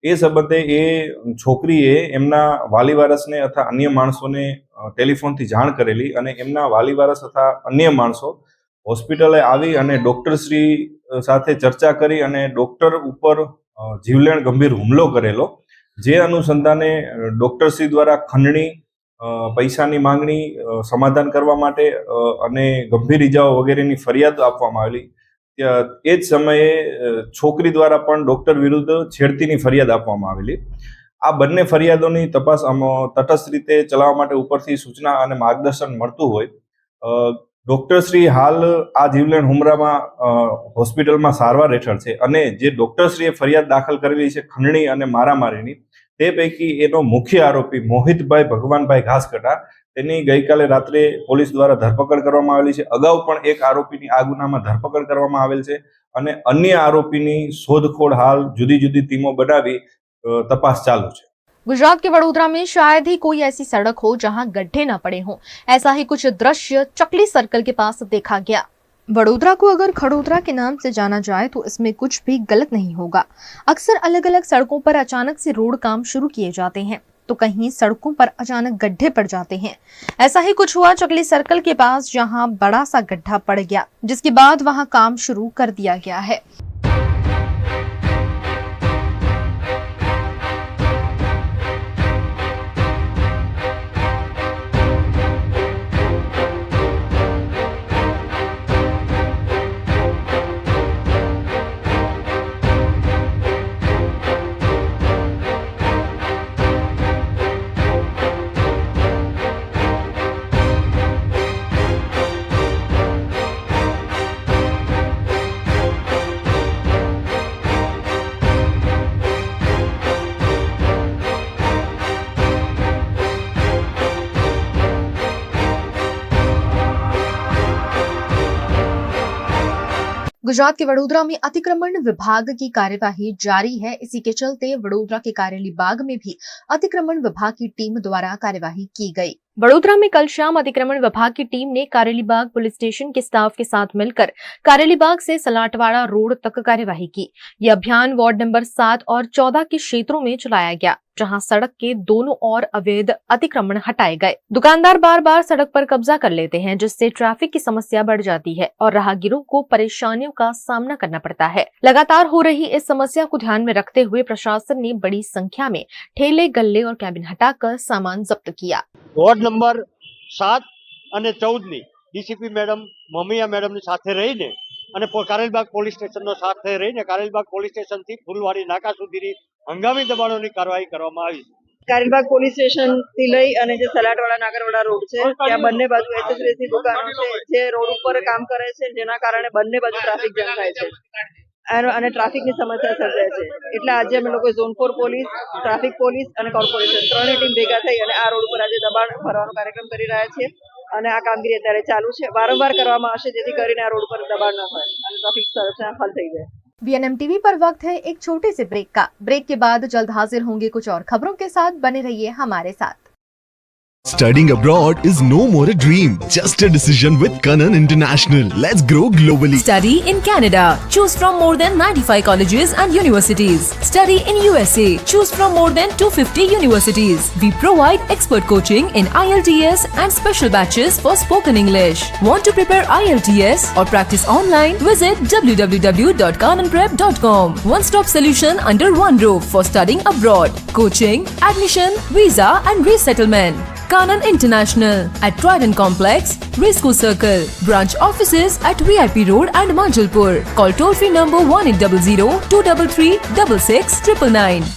એ સંબંધે એ છોકરીએ એમના વાલીવારસને અથવા અન્ય માણસોને ટેલિફોનથી જાણ કરેલી અને એમના વાલીવારસ અથવા અન્ય માણસો હોસ્પિટલે આવી અને ડોક્ટરશ્રી સાથે ચર્ચા કરી અને ડોક્ટર ઉપર જીવલેણ ગંભીર હુમલો કરેલો. જે અનુસંધાને ડોક્ટરશ્રી દ્વારા ખંડણી, પૈસાની માંગણી, સમાધાન કરવા માટે અને ગંભીર ઇજાઓ વગેરેની ફરિયાદ આપવામાં આવેલી. એ જ સમયે છોકરી દ્વારા પણ ડોક્ટર વિરુદ્ધ છેડતીની ફરિયાદ આપવામાં આવેલી. આ બંને ફરિયાદોની તપાસ તટસ્થ રીતે ચલાવવા માટે ઉપરથી સૂચના અને માર્ગદર્શન મળતું હોય. ડોક્ટરશ્રી હાલ આ જીવલેણ હુમલામાં હોસ્પિટલમાં સારવાર હેઠળ છે અને જે ડોક્ટરશ્રીએ ફરિયાદ દાખલ કરેલી છે ખંડણી અને મારામારીની, તે પૈકી એનો મુખ્ય આરોપી મોહિતભાઈ ભગવાનભાઈ ઘાસકટા, તેની ગઈકાલે રાત્રે પોલીસ દ્વારા ધરપકડ કરવામાં આવેલી છે. અગાઉ પણ એક આરોપીની આ ગુનામાં ધરપકડ કરવામાં આવેલ છે અને અન્ય આરોપીની શોધખોળ હાલ જુદી જુદી ટીમો બનાવી તપાસ ચાલુ છે. गुजरात के वडोदरा में शायद ही कोई ऐसी सड़क हो जहां गड्ढे न पड़े हों. ऐसा ही कुछ दृश्य चकली सर्कल के पास देखा गया. वडोदरा को अगर खड़ोदरा के नाम से जाना जाए तो इसमें कुछ भी गलत नहीं होगा. अक्सर अलग अलग सड़कों पर अचानक से रोड काम शुरू किए जाते हैं तो कहीं सड़कों पर अचानक गड्ढे पड़ जाते हैं. ऐसा ही कुछ हुआ चकली सर्कल के पास, जहां बड़ा सा गड्ढा पड़ गया, जिसके बाद वहां काम शुरू कर दिया गया है. गुजरात के वडोदरा में अतिक्रमण विभाग की कार्यवाही जारी है। इसी के चलते वडोदरा के कारेली बाग में भी अतिक्रमण विभाग की टीम द्वारा कार्यवाही की गई। वडोदरा में कल शाम अतिक्रमण विभाग की टीम ने कारेली बाग पुलिस स्टेशन के स्टाफ के साथ मिलकर कारेली बाग से सलाटवाड़ा रोड तक कार्यवाही की। यह अभियान वार्ड नंबर 7 और 14 के क्षेत्रों में चलाया गया, जहां सड़क के दोनों ओर अवैध अतिक्रमण हटाए गए। दुकानदार बार बार सड़क पर कब्जा कर लेते हैं, जिससे ट्रैफिक की समस्या बढ़ जाती है और राहगीरों को परेशानियों का सामना करना पड़ता है। लगातार हो रही इस समस्या को ध्यान में रखते हुए प्रशासन ने बड़ी संख्या में ठेले, गल्ले और कैबिन हटाकर सामान जब्त किया। वोर्ड नंबर 7 અને 14 ની ડીસીપી મેડમ મમિયા મેડમની સાથે રહીને અને કારેલબાગ પોલીસ સ્ટેશનનો સાથે રહીને કારેલબાગ પોલીસ સ્ટેશનથી ફૂલવાડી નાકા સુધીની હંગામી દબાણોની કાર્યવાહી કરવામાં આવી છે। કારેલબાગ પોલીસ સ્ટેશનથી લઈ અને જે સલાટવાડા નાગરવાડા રોડ છે ત્યાં બંને બાજુ એસેસરીઝની દુકાનો છે જે રોડ ઉપર કામ કરે છે, જેના કારણે બંને બાજુ ટ્રાફિક જામ થાય છે અને ટ્રાફિકની સમસ્યા સર્જાય છે। એટલે આજે અમે લોકો ઝોન 4 પોલીસ, ટ્રાફિક પોલીસ અને કોર્પોરેશન ત્રણેય ટીમ ભેગા થઈ અને આ રોડ ઉપર આજે દબાણ ભરવાનો કાર્યક્રમ કરી રહ્યા છીએ અને આ કામગીરી અત્યારે ચાલુ છે। વારંવાર કરવામાં આવશે જેથી કરીને આ રોડ પર દબાણ ન થાય અને ટ્રાફિક સમસ્યા હલ થઈ જાય। VNM टीवी पर वक्त है एक छोटे से ब्रेक का। ब्रेक के बाद जल्द हाजिर होंगे कुछ और खबरों के साथ। बने रहिए हमारे साथ। Studying abroad is no more a dream, just a decision with Kanan International. Let's grow globally. Study in Canada. Choose from more than 95 colleges and universities. Study in USA. Choose from more than 250 universities. We provide expert coaching in IELTS and special batches for spoken English. Want to prepare IELTS or practice online? Visit www.kananprep.com. One-stop solution under one roof for studying abroad. Coaching, admission, visa and resettlement. Kanan International at Trident Complex, Racecourse Circle. Branch offices at VIP Road and Manjalpur. Call toll-free number 1800-233-6699.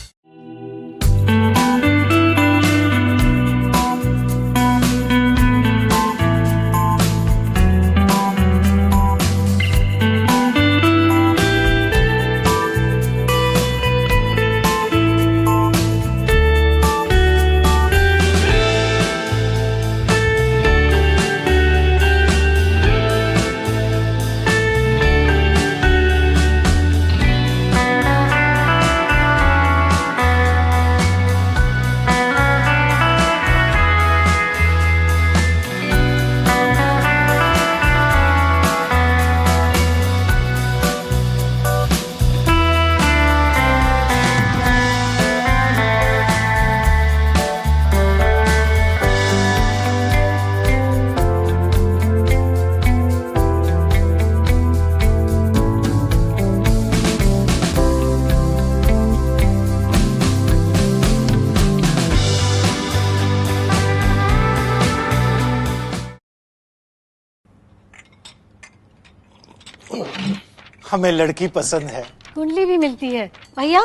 हमें लड़की पसंद है। कुंडली भी मिलती है भैया,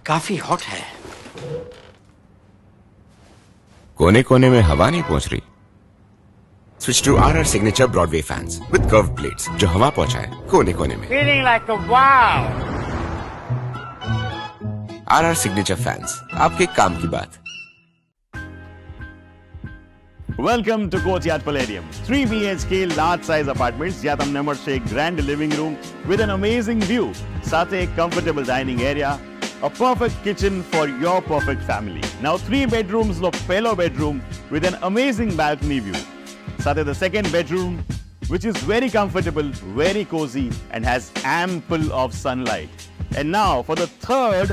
काफी हॉट है। कोने कोने में हवा नहीं पहुंच रही? Switch to RR signature Broadway fans with curve plates जो हवा पहुंचाए कोने कोने में। Feeling like a wow. RR signature fans, आपके काम की बात। Welcome to Courtyard Palladium. 3 BHK large size apartments જ્યાં તમને મળશે એક grand living room with an amazing view, સાથે એક comfortable dining area, a perfect kitchen for your perfect family. Now 3 bedrooms નો પહેલો bedroom with an amazing balcony view. સાથે the second bedroom which is very comfortable, very cozy and has ample of sunlight. And now for the third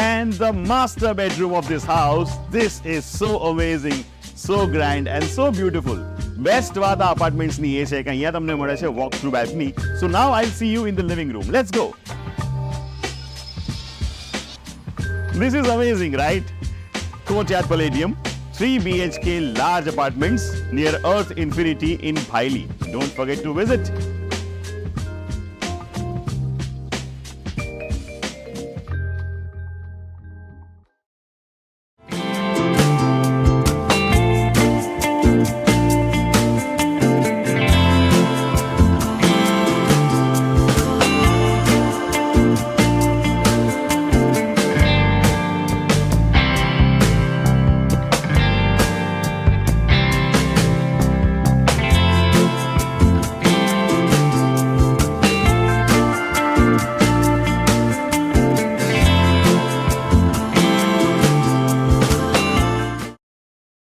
and the master bedroom of this house. This is so amazing, so grand and so beautiful. Best વાત આ apartments ની એ છે કે અહીંયા તમને મળે છે walk through balcony. So now I'll see you in the living room. Let's go. This is amazing, right? Courtyard Palladium, 3 BHK large apartments near Earth Infinity in Bhaili. Don't forget to visit.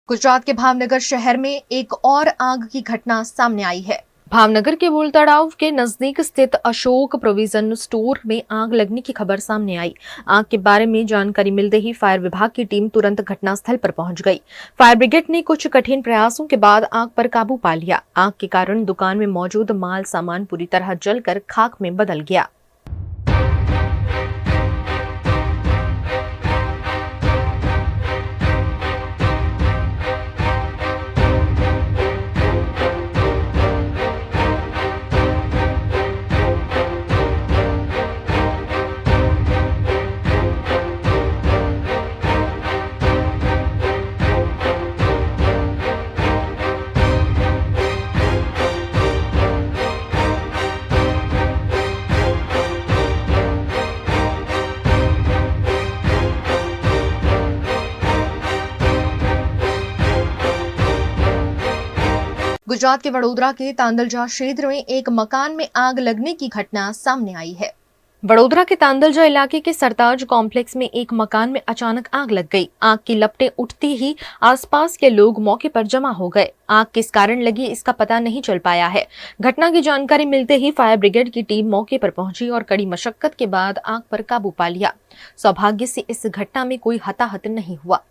Gujarat के भावनगर शहर में एक और आग की घटना सामने आई है। भावनगर के बुल तड़ाव के नजदीक स्थित अशोक प्रोविजन स्टोर में आग लगने की खबर सामने आई। आग के बारे में जानकारी मिलते ही फायर विभाग की टीम तुरंत घटनास्थल पर पहुंच गई। फायर ब्रिगेड ने कुछ कठिन प्रयासों के बाद आग पर काबू पा लिया। आग के कारण दुकान में मौजूद माल सामान पूरी तरह जलकर खाक में बदल गया। गुजरात के वडोदरा के तांदलजा क्षेत्र में एक मकान में आग लगने की घटना सामने आई है। वडोदरा के तांदलजा इलाके के सरताज कॉम्प्लेक्स में एक मकान में अचानक आग लग गई। आग की लपटें उठती ही आसपास के लोग मौके पर जमा हो गए। आग किस कारण लगी इसका पता नहीं चल पाया है। घटना की जानकारी मिलते ही फायर ब्रिगेड की टीम मौके पर पहुंची और कड़ी मशक्कत के बाद आग पर काबू पा लिया। सौभाग्य से इस घटना में कोई हताहत नहीं हुआ।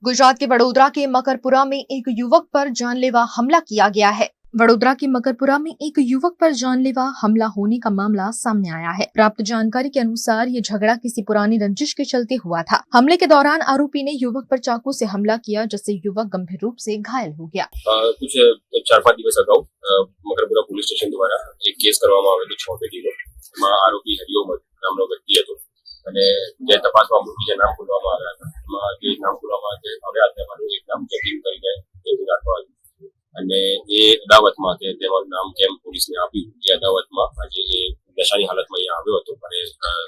गुजरात के वडोदरा के मकरपुरा में एक युवक पर जानलेवा हमला किया गया है। वडोदरा के मकरपुरा में एक युवक पर जानलेवा हमला होने का मामला सामने आया है। प्राप्त जानकारी के अनुसार ये झगड़ा किसी पुरानी रंजिश के चलते हुआ था। हमले के दौरान आरोपी ने युवक पर चाकू से हमला किया, जिससे युवक गंभीर रूप से घायल हो गया। कुछ 4-5 દિવસ અગાઉ મકરપુરા પોલીસ સ્ટેશન દ્વારા એક કેસ કરવામાં આવેલો 6 પેટીનો। એમાં આરોપી હરિઓમ નામનો વ્યક્તિ હતો અને જે તપાસમાં બીજા નામ ખોલવામાં આવ્યા હતા। એમાં જે નામ ખોલવામાં આવ્યા તેમાંનું એક નામ જતીન કરીને એવું રાખવા આવ્યું અને એ અદાવતમાં કે તેનું નામ કેમ પોલીસને આપ્યું એ અદાવતમાં આજે એ નશાની હાલતમાં અહીંયા આવ્યો હતો અને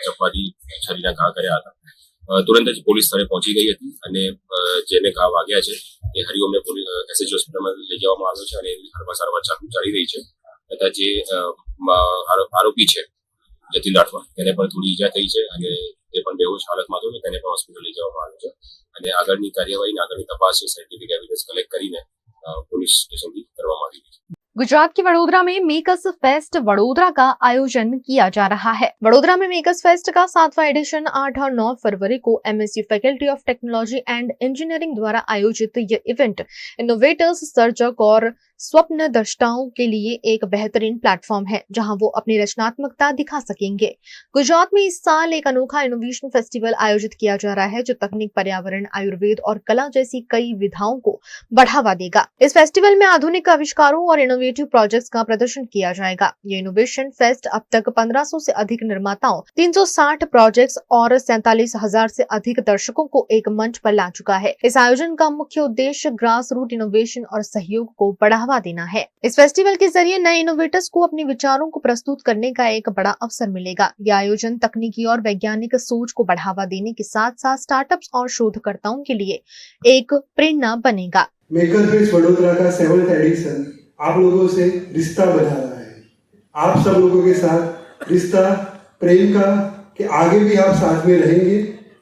ચપ્પાથી છરીના ઘા કર્યા હતા। તુરંત જ પોલીસ સ્થળે પહોંચી ગઈ હતી અને જેને ઘા વાગ્યા છે એ હરિઓમને એસએચ હોસ્પિટલમાં લઈ જવામાં આવ્યો છે અને એની સારવાર ચાલી રહી છે। તથા જે આરોપી છે જતીન રાઠવા તેને પણ થોડી ઈજા થઈ છે અને તે પણ બેહોશ હાલતમાં હતો, તેને પણ હોસ્પિટલ લઈ જવામાં આવ્યો છે અને આગળની કાર્યવાહી આગળની તપાસ છે સાયન્ટિફિક એવિડન્સ કલેક્ટ કરીને पुलिस स्टेशन की करवाई गई है। गुजरात के वडोदरा में मेकर्स फेस्ट वडोदरा का आयोजन किया जा रहा है। वडोदरा में मेकर्स फेस्ट का 7वां एडिशन 8 और 9 फरवरी को MSU faculty of technology and engineering द्वारा आयोजित ये इवेंट इनोवेटर्स, सर्जक और स्वप्न दृष्टाओं के लिए एक बेहतरीन प्लेटफॉर्म है, जहां वो अपनी रचनात्मकता दिखा सकेंगे। गुजरात में इस साल एक अनोखा इनोवेशन फेस्टिवल आयोजित किया जा रहा है, जो तकनीक, पर्यावरण, आयुर्वेद और कला जैसी कई विधाओं को बढ़ावा देगा। इस फेस्टिवल में आधुनिक आविष्कारों और इनोवेटिव प्रोजेक्ट्स का प्रदर्शन किया जाएगा। ये इनोवेशन फेस्ट अब तक 1500 से अधिक निर्माताओं, 360 प्रोजेक्ट्स और 47,000 से अधिक दर्शकों को एक मंच पर ला चुका है। इस आयोजन का मुख्य उद्देश्य ग्रास रूट इनोवेशन और सहयोग को बढ़ावा देना है। इस फेस्टिवल के जरिए नए इनोवेटर्स को अपने विचारों को प्रस्तुत करने का एक बड़ा अवसर मिलेगा। यह आयोजन तकनीकी और वैज्ञानिक सोच को बढ़ावा देने के साथ साथ स्टार्टअप्स और शोधकर्ताओं के लिए एक प्रेरणा बनेगा। मेकर फेस्ट वडोदरा का 7th एडिशन आप लोगों से रिश्ता बना रहा है। आप सब लोगों के साथ रिश्ता प्रेम का कि आगे भी आप साथ में रहेंगे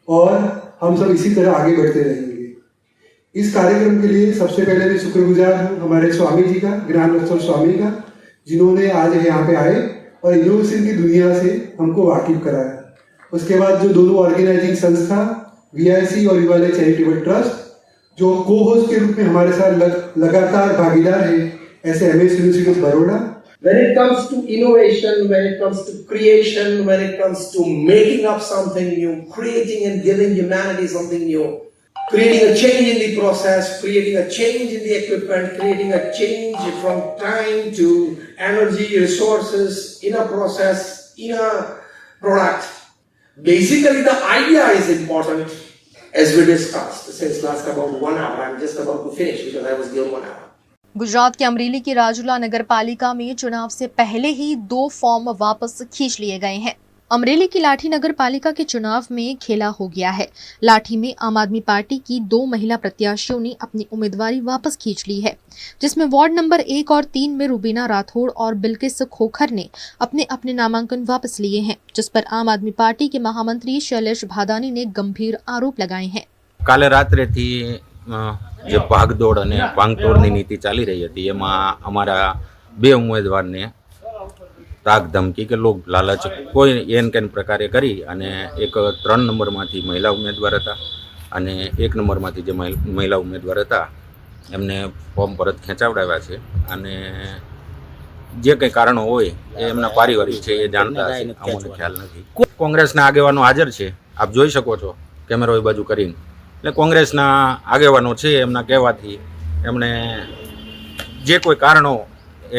और हम सब इसी तरह आगे बढ़ते रहेंगे। इस कार्यक्रम के लिए सबसे पहले मैं शुक्रगुजार हूँ हमारे स्वामी जी का, ज्ञानवत्सल स्वामी का, जिन्होंने आज यहाँ पे आए और इनोवेशन की दुनिया से हमको वाकिफ कराया। उसके बाद जो दोनों ऑर्गेनाइजिंग संस्था VIC और विवालय चैरिटेबल ट्रस्ट जो को होस्ट के रूप में हमारे साथ लगातार भागीदार है, ऐसे MS university of Baroda. When it comes to innovation, when it comes to creation, when it comes to making up something new, creating and giving humanity something new, creating a change in the process, creating a change in the equipment, creating a change from time to energy, resources in a process, in a product. Basically, the idea is important, as we discussed. Since last about 1 hour, I'm just about to finish because I was given 1 hour. Gujarat के अमरेली की राजूला नगर पालिका में चुनाव से पहले ही 2 फॉर्म वापस खींच लिए गए हैं। अमरेली की लाठी नगर पालिका के चुनाव में खेला हो गया है। लाठी में आम आदमी पार्टी की 2 महिला प्रत्याशियों ने अपनी उम्मीदवारी वापस खींच ली है, जिसमें वार्ड नंबर 1 और 3 में रुबीना राठौड़ और बिल्किस खोखर ने अपने अपने नामांकन वापस लिए हैं, जिस पर आम आदमी पार्टी के महामंत्री शैलेश भादानी ने गंभीर आरोप लगाए हैं। काले रात्रे थी જે ભાગદોડ અને ભાંગતોડની નીતિ ચાલી રહી હતી એમાં અમારા 2 ઉમેદવારને તાક ધમકી કે લોક લાલચ કોઈ એન કેન પ્રકારે કરી અને એક 3 નંબરમાંથી મહિલા ઉમેદવાર હતા અને 1 નંબરમાંથી જે મહિલા ઉમેદવાર હતા એમને ફોર્મ પરત ખેંચાવડાવ્યા છે અને જે કંઈ કારણો હોય એ એમના પારિવારિક છે એ જાણતા હશે, અમને ખ્યાલ નથી। કોંગ્રેસના આગેવાનો હાજર છે, આપ જોઈ શકો છો કેમેરો એ બાજુ કરીને। એટલે કોંગ્રેસના આગેવાનો છે એમના કહેવાથી એમણે જે કોઈ કારણો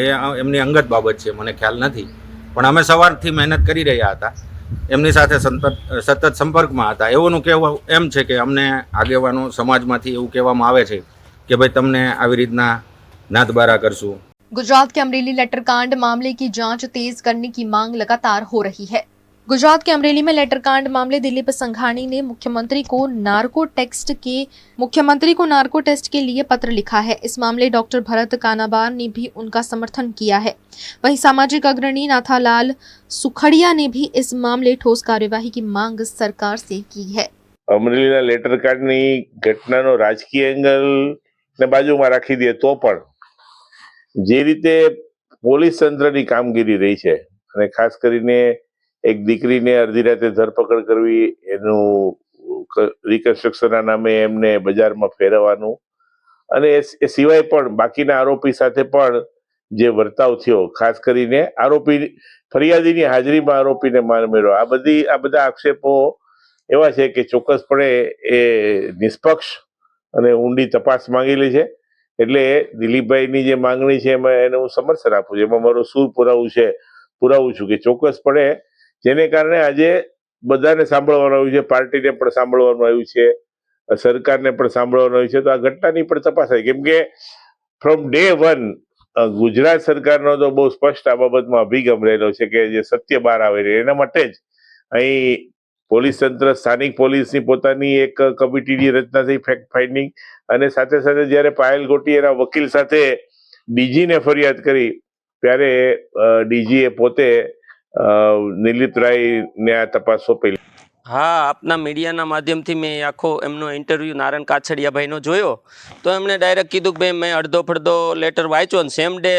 એ એમની અંગત બાબત છે, મને ખ્યાલ નથી, પણ અમે સવારથી મહેનત કરી રહ્યા હતા, એમની સાથે સતત સંપર્કમાં હતા। એઓનું કહેવું એમ છે કે અમને આગેવાનો સમાજમાંથી એવું કહેવામાં આવે છે કે ભાઈ તમને આવી રીતના નાથબારા કરશું। गुजरात के अमरेली लेटर कांड मामले की जांच तेज करने की मांग लगातार हो रही है। गुजरात के अमरेली में लेटर कांड मामले दिलीप संघानी ने मुख्यमंत्री को नार्को टेस्ट के लिए पत्र लिखा है। इस मामले डॉक्टर भरत कानाबार ने भी उनका समर्थन किया है। वहीं सामाजिक अग्रणी नाथालाल सुखड़िया ने भी इस मामले ठोस कार्यवाही की मांग सरकार से की है। અમરેલીના લેટર કાર્ડની ઘટનાનો રાજકીય એંગલ ને બાજુમાં રાખી દે તો પણ જે રીતે પોલીસ તંત્રની કામગીરી રહી છે અને ખાસ કરીને એક દીકરીને અડધી રાતે ધરપકડ કરવી, એનું રિકન્સ્ટ્રક્શનના નામે એમને બજારમાં ફેરવવાનું અને એ સિવાય પણ બાકીના આરોપી સાથે પણ જે વર્તાવ થયો, ખાસ કરીને આરોપી ફરિયાદીની હાજરીમાં આરોપીને માર માર્યો, આ બધા આક્ષેપો એવા છે કે ચોક્કસપણે એ નિષ્પક્ષ અને ઊંડી તપાસ માંગેલી છે। એટલે દિલીપભાઈની જે માંગણી છે એમાં એને હું સમર્થન આપું છું, એમાં મારું શું પુરાવું છું કે ચોક્કસપણે જેને કારણે આજે બધાને સાંભળવાનું આવ્યું છે, પાર્ટીને પણ સાંભળવાનું આવ્યું છે, સરકારને પણ સાંભળવાનું આવ્યું છે, તો આ ઘટનાની પણ તપાસ થાય। કેમ કે ફ્રોમ ડે 1 ગુજરાત સરકારનો તો બહુ સ્પષ્ટ આ બાબતમાં અભિગમ રહેલો છે કે જે સત્ય બહાર આવે એના માટે જ અહીં પોલીસ તંત્ર, સ્થાનિક પોલીસની પોતાની એક કમિટીની રચના થઈ ફેક્ટ ફાઇન્ડિંગ, અને સાથે સાથે જ્યારે પાયલ ગોટી એના વકીલ સાથે ડીજીને ફરિયાદ કરી ત્યારે ડીજીએ પોતે નિલિત રાયને આ તપાસ સોંપેલી। હા, આપના મીડિયાના માધ્યમથી મેં આખો એમનો ઇન્ટરવ્યૂ નારણ કાછડિયાભાઈનો જોયો તો એમણે ડાયરેક્ટ કીધું કે ભાઈ મેં અડધો ફડધો લેટર વાંચ્યો અને સેમ ડે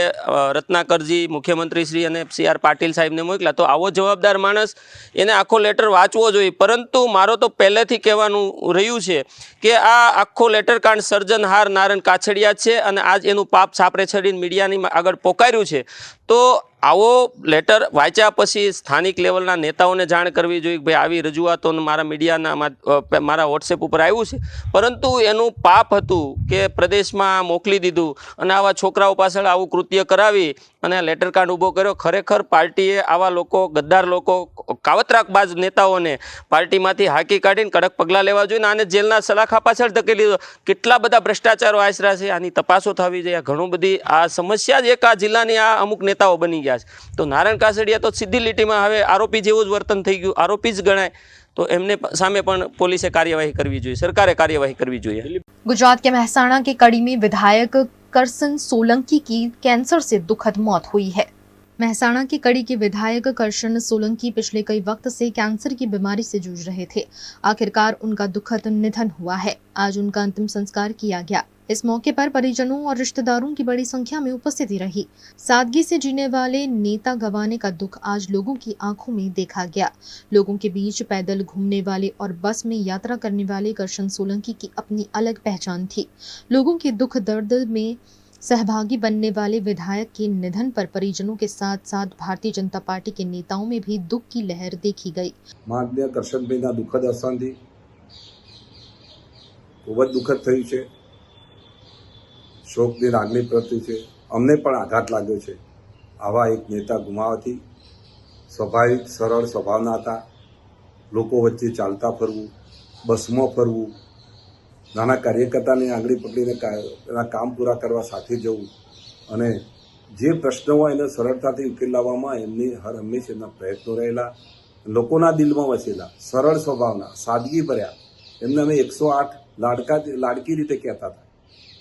રત્નાકરજી, મુખ્યમંત્રીશ્રી અને CR પાટીલ સાહેબને મોકલ્યા। તો આવો જવાબદાર માણસ એને આખો લેટર વાંચવો જોઈએ। પરંતુ મારો તો પહેલેથી કહેવાનું રહ્યું છે કે આ આખો લેટર કાંડ સર્જનહાર નારણ કાછડિયા છે અને આજ એનું પાપ સાપરે છડીને મીડિયાની આગળ પોકાર્યું છે। તો આવો લેટર વાંચ્યા પછી સ્થાનિક લેવલના નેતાઓને જાણ કરવી જોઈએ કે ભાઈ આવી રજૂઆતો મારા મીડિયાના મારા વોટ્સએપ ઉપર આવ્યું છે, પરંતુ એનું પાપ હતું કે પ્રદેશમાં મોકલી દીધું અને આવા છોકરાઓ પાછળ આવું કૃત્ય કરાવી અને લેટર કાર્ડ ઊભો કર્યો। ખરેખર પાર્ટીએ આવા લોકો, ગદ્દાર લોકો, કાવતરાકબાજ નેતાઓને પાર્ટીમાંથી હાંકી કાઢીને કડક પગલાં લેવા જોઈએ અને જેલના સલાખા પાછળ ધકેલી દો। કેટલા બધા ભ્રષ્ટાચારો આશરા છે, આની તપાસો થવી જોઈએ। ઘણું બધી આ સમસ્યા જ એક આ જિલ્લાની આ અમુક નેતાઓ બની ગયા છે। તો નારણ કાછડિયા તો સીધી લીટીમાં હવે આરોપી જેવું જ વર્તન થઈ ગયું, આરોપી જ ગણાય। तो एमने सामे पण पुलिसे कार्यवाही करवी जोईए, सरकारे कार्यवाही करवी जोईए। गुजरात के मेहसाणा के कड़ी में विधायक करसन सोलंकी की कैंसर से दुखद मौत हुई है। मेहसाणा की कड़ी के विधायक करशन सोलंकी पिछले कई वक्त से कैंसर की बीमारी से जूझ रहे थे। आखिरकार उनका दुखद निधन हुआ है। आज उनका अंतिम संस्कार किया गया। इस मौके पर परिजनों और रिश्तेदारों की बड़ी संख्या में उपस्थिति रही। सादगी से जीने वाले नेता गंवाने का दुख आज लोगों की आंखों में देखा गया। लोगों के बीच पैदल घूमने वाले और बस में यात्रा करने वाले करशन सोलंकी की अपनी अलग पहचान थी। लोगों के दुख दर्द में सहभागी बनने वाले विधायक के निधन पर परिजनों के साथ साथ भारतीय जनता पार्टी के नेताओं में भी दुख की लहर देखी गई। माननीय करशनभाईना दुखद अवसानथी ખૂબ જ દુઃખદ થયું છે. શોકની લાગણી પ્રવર્તી છે. અમને પણ આઘાત લાગ્યો છે. આવા એક નેતા ગુમાવવાથી સ્વાભાવિક સરળ સ્વભાવના હતા. લોકો વચ્ચે ચાલતા ફરવું, બસમાં ફરવું, નાના કાર્યકર્તાની આંગળી પકડીને એના કામ પૂરા કરવા સાથે જવું અને જે પ્રશ્નો હોય એને સરળતાથી ઉકેલ લાવવામાં એમની હર હંમેશ એમના પ્રયત્નો રહેલા. લોકોના દિલમાં વસેલા સરળ સ્વભાવના, સાદગી ભર્યા એમને અમે 108 લાડકી રીતે કહેતા હતા.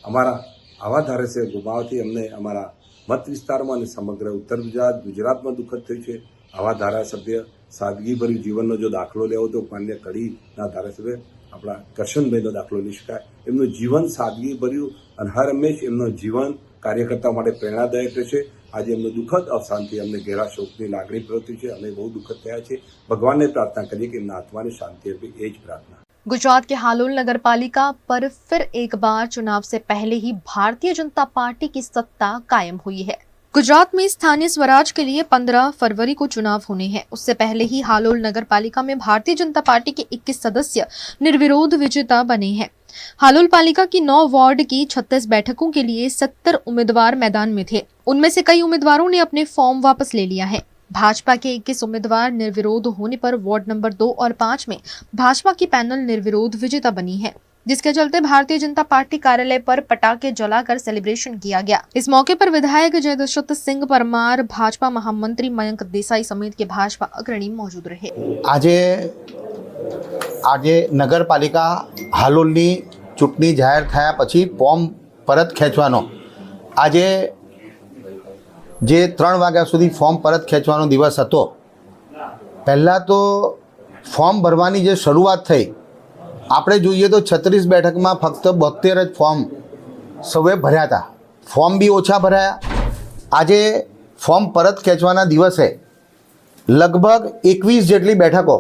અમારા આવા ધારાસભ્ય ગુમાવવાથી અમને અમારા મત વિસ્તારમાં અને સમગ્ર ઉત્તર ગુજરાતમાં દુઃખદ થયું છે. આવા ધારાસભ્ય સાદગીભર્યું જીવનનો જો દાખલો લેવો તો માન્ય કડીના ધારાસભ્ય આપણા કરશનભાઈનો દાખલો લઈ શકાય. એમનું જીવન સાદગીભર્યું અને હર હંમેશ એમનું જીવન કાર્યકર્તા માટે પ્રેરણાદાયક રહેશે. આજે એમનું દુઃખદ અવસાનથી અમને ઘેરા શોકની લાગણી પ્રવર્તી છે. અમે બહુ દુઃખદ થયા છે. ભગવાનને પ્રાર્થના કરીએ કે એમના આત્માને શાંતિ આપે, એ જ પ્રાર્થના. गुजरात के हालोल नगर पालिका पर फिर एक बार चुनाव से पहले ही भारतीय जनता पार्टी की सत्ता कायम हुई है। गुजरात में स्थानीय स्वराज के लिए 15 फरवरी को चुनाव होने हैं। उससे पहले ही हालोल नगर पालिका में भारतीय जनता पार्टी के 21 सदस्य निर्विरोध विजेता बने हैं। हालोल पालिका की 9 वार्ड की 36 बैठकों के लिए 70 उम्मीदवार मैदान में थे। उनमें से कई उम्मीदवारों ने अपने फॉर्म वापस ले लिया है। भाजपा के 21 उम्मीदवार निर्विरोध होने पर वार्ड नंबर 2 और 5 में भाजपा की पैनल निर्विरोध विजेता बनी है, जिसके चलते भारतीय जनता पार्टी कार्यालय पर पटाखे जलाकर सेलिब्रेशन किया गया। इस मौके पर विधायक जयदशरथ सिंह परमार, भाजपा महामंत्री मयंक देसाई समेत के भाजपा अग्रणी मौजूद रहे। આજે નગરપાલિકા હાલોલની ચૂંટણી જાહેર થયા પછી ફોર્મ પરત ખેંચવાનો આજે જે 3 વાગ્યા સુધી ફોર્મ પરત ખેંચવાનો દિવસ હતો. પહેલાં તો ફોર્મ ભરવાની જે શરૂઆત થઈ, આપણે જોઈએ તો 36 બેઠકમાં ફક્ત 72 જ ફોર્મ સૌએ ભર્યા હતા. ફોર્મ બી ઓછા ભરાયા. આજે ફોર્મ પરત ખેંચવાના દિવસે લગભગ 21 જેટલી બેઠકો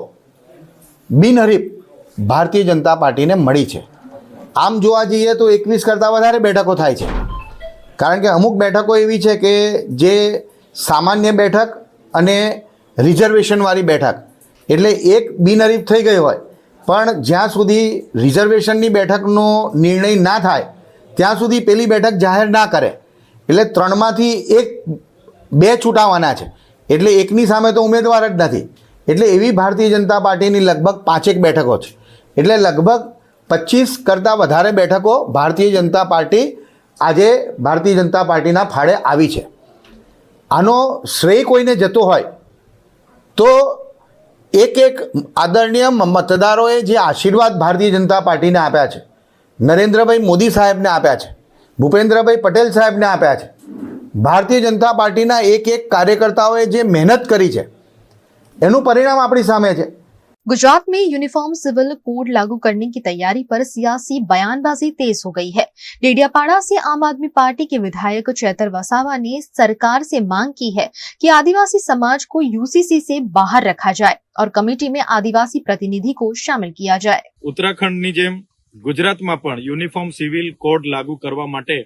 બિનહરીફ ભારતીય જનતા પાર્ટીને મળી છે. આમ જોવા જઈએ તો 21 કરતાં વધારે બેઠકો થાય છે, કારણ કે અમુક બેઠકો એવી છે કે જે સામાન્ય બેઠક અને રિઝર્વેશનવાળી બેઠક, એટલે એક બિનહરીફ થઈ ગઈ હોય પણ જ્યાં સુધી રિઝર્વેશનની બેઠકનો નિર્ણય ના થાય ત્યાં સુધી પેલી બેઠક જાહેર ના કરે. એટલે 3માંથી 1-2 છૂટાવાના છે, એટલે એકની સામે તો ઉમેદવાર જ નથી. એટલે એવી ભારતીય જનતા પાર્ટીની લગભગ 5 બેઠકો છે. એટલે લગભગ 25 કરતાં વધારે બેઠકો ભારતીય જનતા પાર્ટી આજે ભારતીય જનતા પાર્ટીના ફાળે આવી છે. આનો શ્રેય કોઈને જતો હોય તો એક આદરણીય મતદારોએ જે આશીર્વાદ ભારતીય જનતા પાર્ટીને આપ્યા છે, નરેન્દ્રભાઈ મોદી સાહેબને આપ્યા છે, ભૂપેન્દ્રભાઈ પટેલ સાહેબને આપ્યા છે, ભારતીય જનતા પાર્ટીના એક કાર્યકર્તાઓએ જે મહેનત કરી છે એનું પરિણામ આપણી સામે છે. गुजरात में यूनिफॉर्म सिविल कोड लागू करने की तैयारी पर सियासी बयानबाजी तेज हो गई है। डेडियापाड़ा से आम आदमी पार्टी के विधायक चैतर वसावा ने सरकार से मांग की है कि आदिवासी समाज को यूसीसी से बाहर रखा जाए और कमेटी में आदिवासी प्रतिनिधि को शामिल किया जाए। उत्तराखंडની જેમ ગુજરાતમાં પણ યુનિફોર્મ સિવિલ કોડ લાગુ કરવા માટે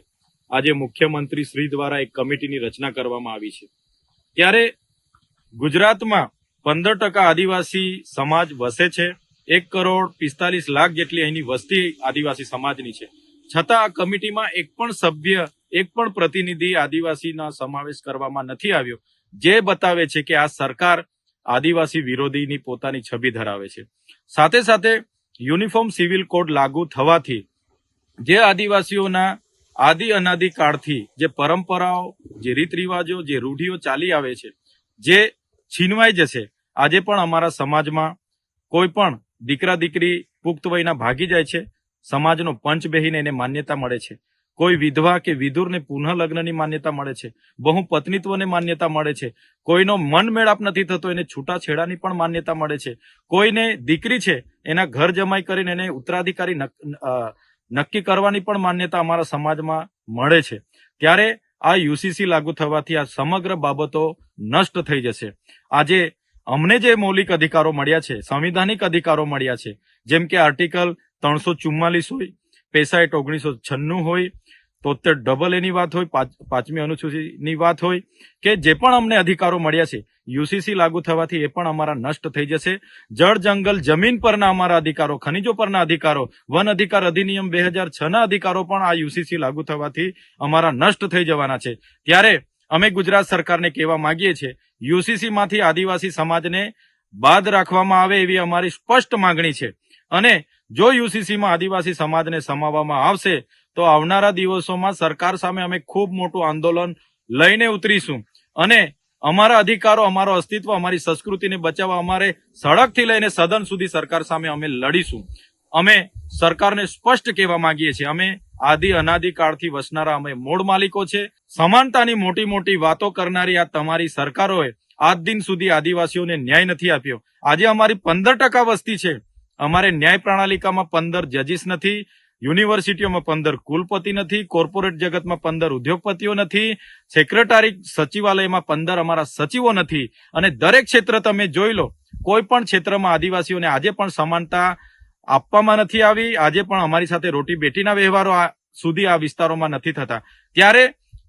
આજે મુખ્યમંત્રી શ્રી દ્વારા એક કમિટીની રચના કરવામાં આવી છે. ત્યારે ગુજરાતમાં 15% આદિવાસી સમાજ વસે છે. 1,45,00,000 જેટલી અહીંની વસ્તી આદિવાસી સમાજની છે. છતાં આ કમિટીમાં એક પણ સભ્ય, એક પણ પ્રતિનિધિ આદિવાસીનો સમાવેશ કરવામાં નથી આવ્યો, જે બતાવે છે કે આ સરકાર આદિવાસી વિરોધીની પોતાની છબી ધરાવે છે. સાથે સાથે યુનિફોર્મ સિવિલ કોડ લાગુ થવાથી જે આદિવાસીઓના આદિ અનાદિ કાળથી જે પરંપરાઓ, જે રીત રિવાજો, જે રૂઢિઓ ચાલી આવે છે, જે છીનવાઈ જશે. આજે પણ અમારા સમાજમાં કોઈ પણ દીકરા દીકરી પુખ્ત વયના ભાગી જાય છે, સમાજનો પંચ બેહીને એને માન્યતા મળે છે. કોઈ વિધવા કે વિધુરને પુનઃ લગ્નની માન્યતા મળે છે, બહુપત્નીત્વને માન્યતા મળે છે. કોઈનો મન મેળાપ નથી થતો એને છૂટાછેડાની પણ માન્યતા મળે છે. કોઈને દીકરી છે એના ઘર જમાઈ કરીને એને ઉત્તરાધિકારી નક્કી કરવાની પણ માન્યતા અમારા સમાજમાં મળે છે. ત્યારે આ યુસીસી લાગુ થવાથી આ સમગ્ર બાબતો નષ્ટ થઈ જશે. આજે અમને જે મૌલિક અધિકારો મળ્યા છે, સંવિધાનિક અધિકારો મળ્યા છે, જેમ કે આર્ટિકલ 344 હોય, પેસા એક્ટ 1996 હોય, 73 એની વાત હોય, 5મી અનુસૂચિની વાત હોય, કે જે પણ અમને અધિકારો મળ્યા છે યુસીસી લાગુ થવાથી એ પણ અમારા નષ્ટ થઈ જશે. જળ જંગલ જમીન પરના અમારા અધિકારો, ખનિજો પરના અધિકારો, વન અધિકાર અધિનિયમ 2006 ના અધિકારો પણ આ યુસીસી લાગુ થવાથી અમારા નષ્ટ થઈ જવાના છે. ત્યારે અમે ગુજરાત સરકારને કહેવા માંગીએ છીએ, યુસીસી માંથી આદિવાસી સમાજને બાદ રાખવામાં આવે એવી અમારી સ્પષ્ટ માંગણી છે. અને જો યુસીસીમાં આદિવાસી સમાજને સમાવવામાં આવશે તો આવનારા દિવસોમાં સરકાર સામે અમે ખૂબ મોટું આંદોલન લઈને ઉતરીશું અને અમારા અધિકારો, અમારો અસ્તિત્વ, અમારી સંસ્કૃતિને બચાવવા અમારે સડકથી લઈને સદન સુધી સરકાર સામે અમે લડીશું. અમે સરકારને સ્પષ્ટ કહેવા માંગીએ છીએ, અમે આદિ અનાદિ કાળથી વસનારા અમે મૂળ માલિકો છે. સમાનતાની મોટી મોટી વાતો કરનારી આ તમારી સરકારોએ આજ દિન સુધી આદિવાસીઓને ન્યાય નથી આપ્યો. આજે અમારી 15% વસ્તી છે. અમારે ન્યાય પ્રણાલિકામાં 15 જજીસ નથી, યુનિવર્સિટીઓમાં 15 કુલપતિ નથી, કોર્પોરેટ જગતમાં 15 ઉદ્યોગપતિઓ નથી, સેક્રેટરી સચિવાલયમાં 15 અમારા સચિવો નથી. અને દરેક ક્ષેત્ર તમે જોઈ લો, કોઈ પણ ક્ષેત્રમાં આદિવાસીઓને આજે પણ સમાનતા આપવામાં નથી આવી. આજે પણ અમારી સાથે રોટી બેટીના વ્યવહારો સુધી આ વિસ્તારોમાં નથી થતા. ત્યારે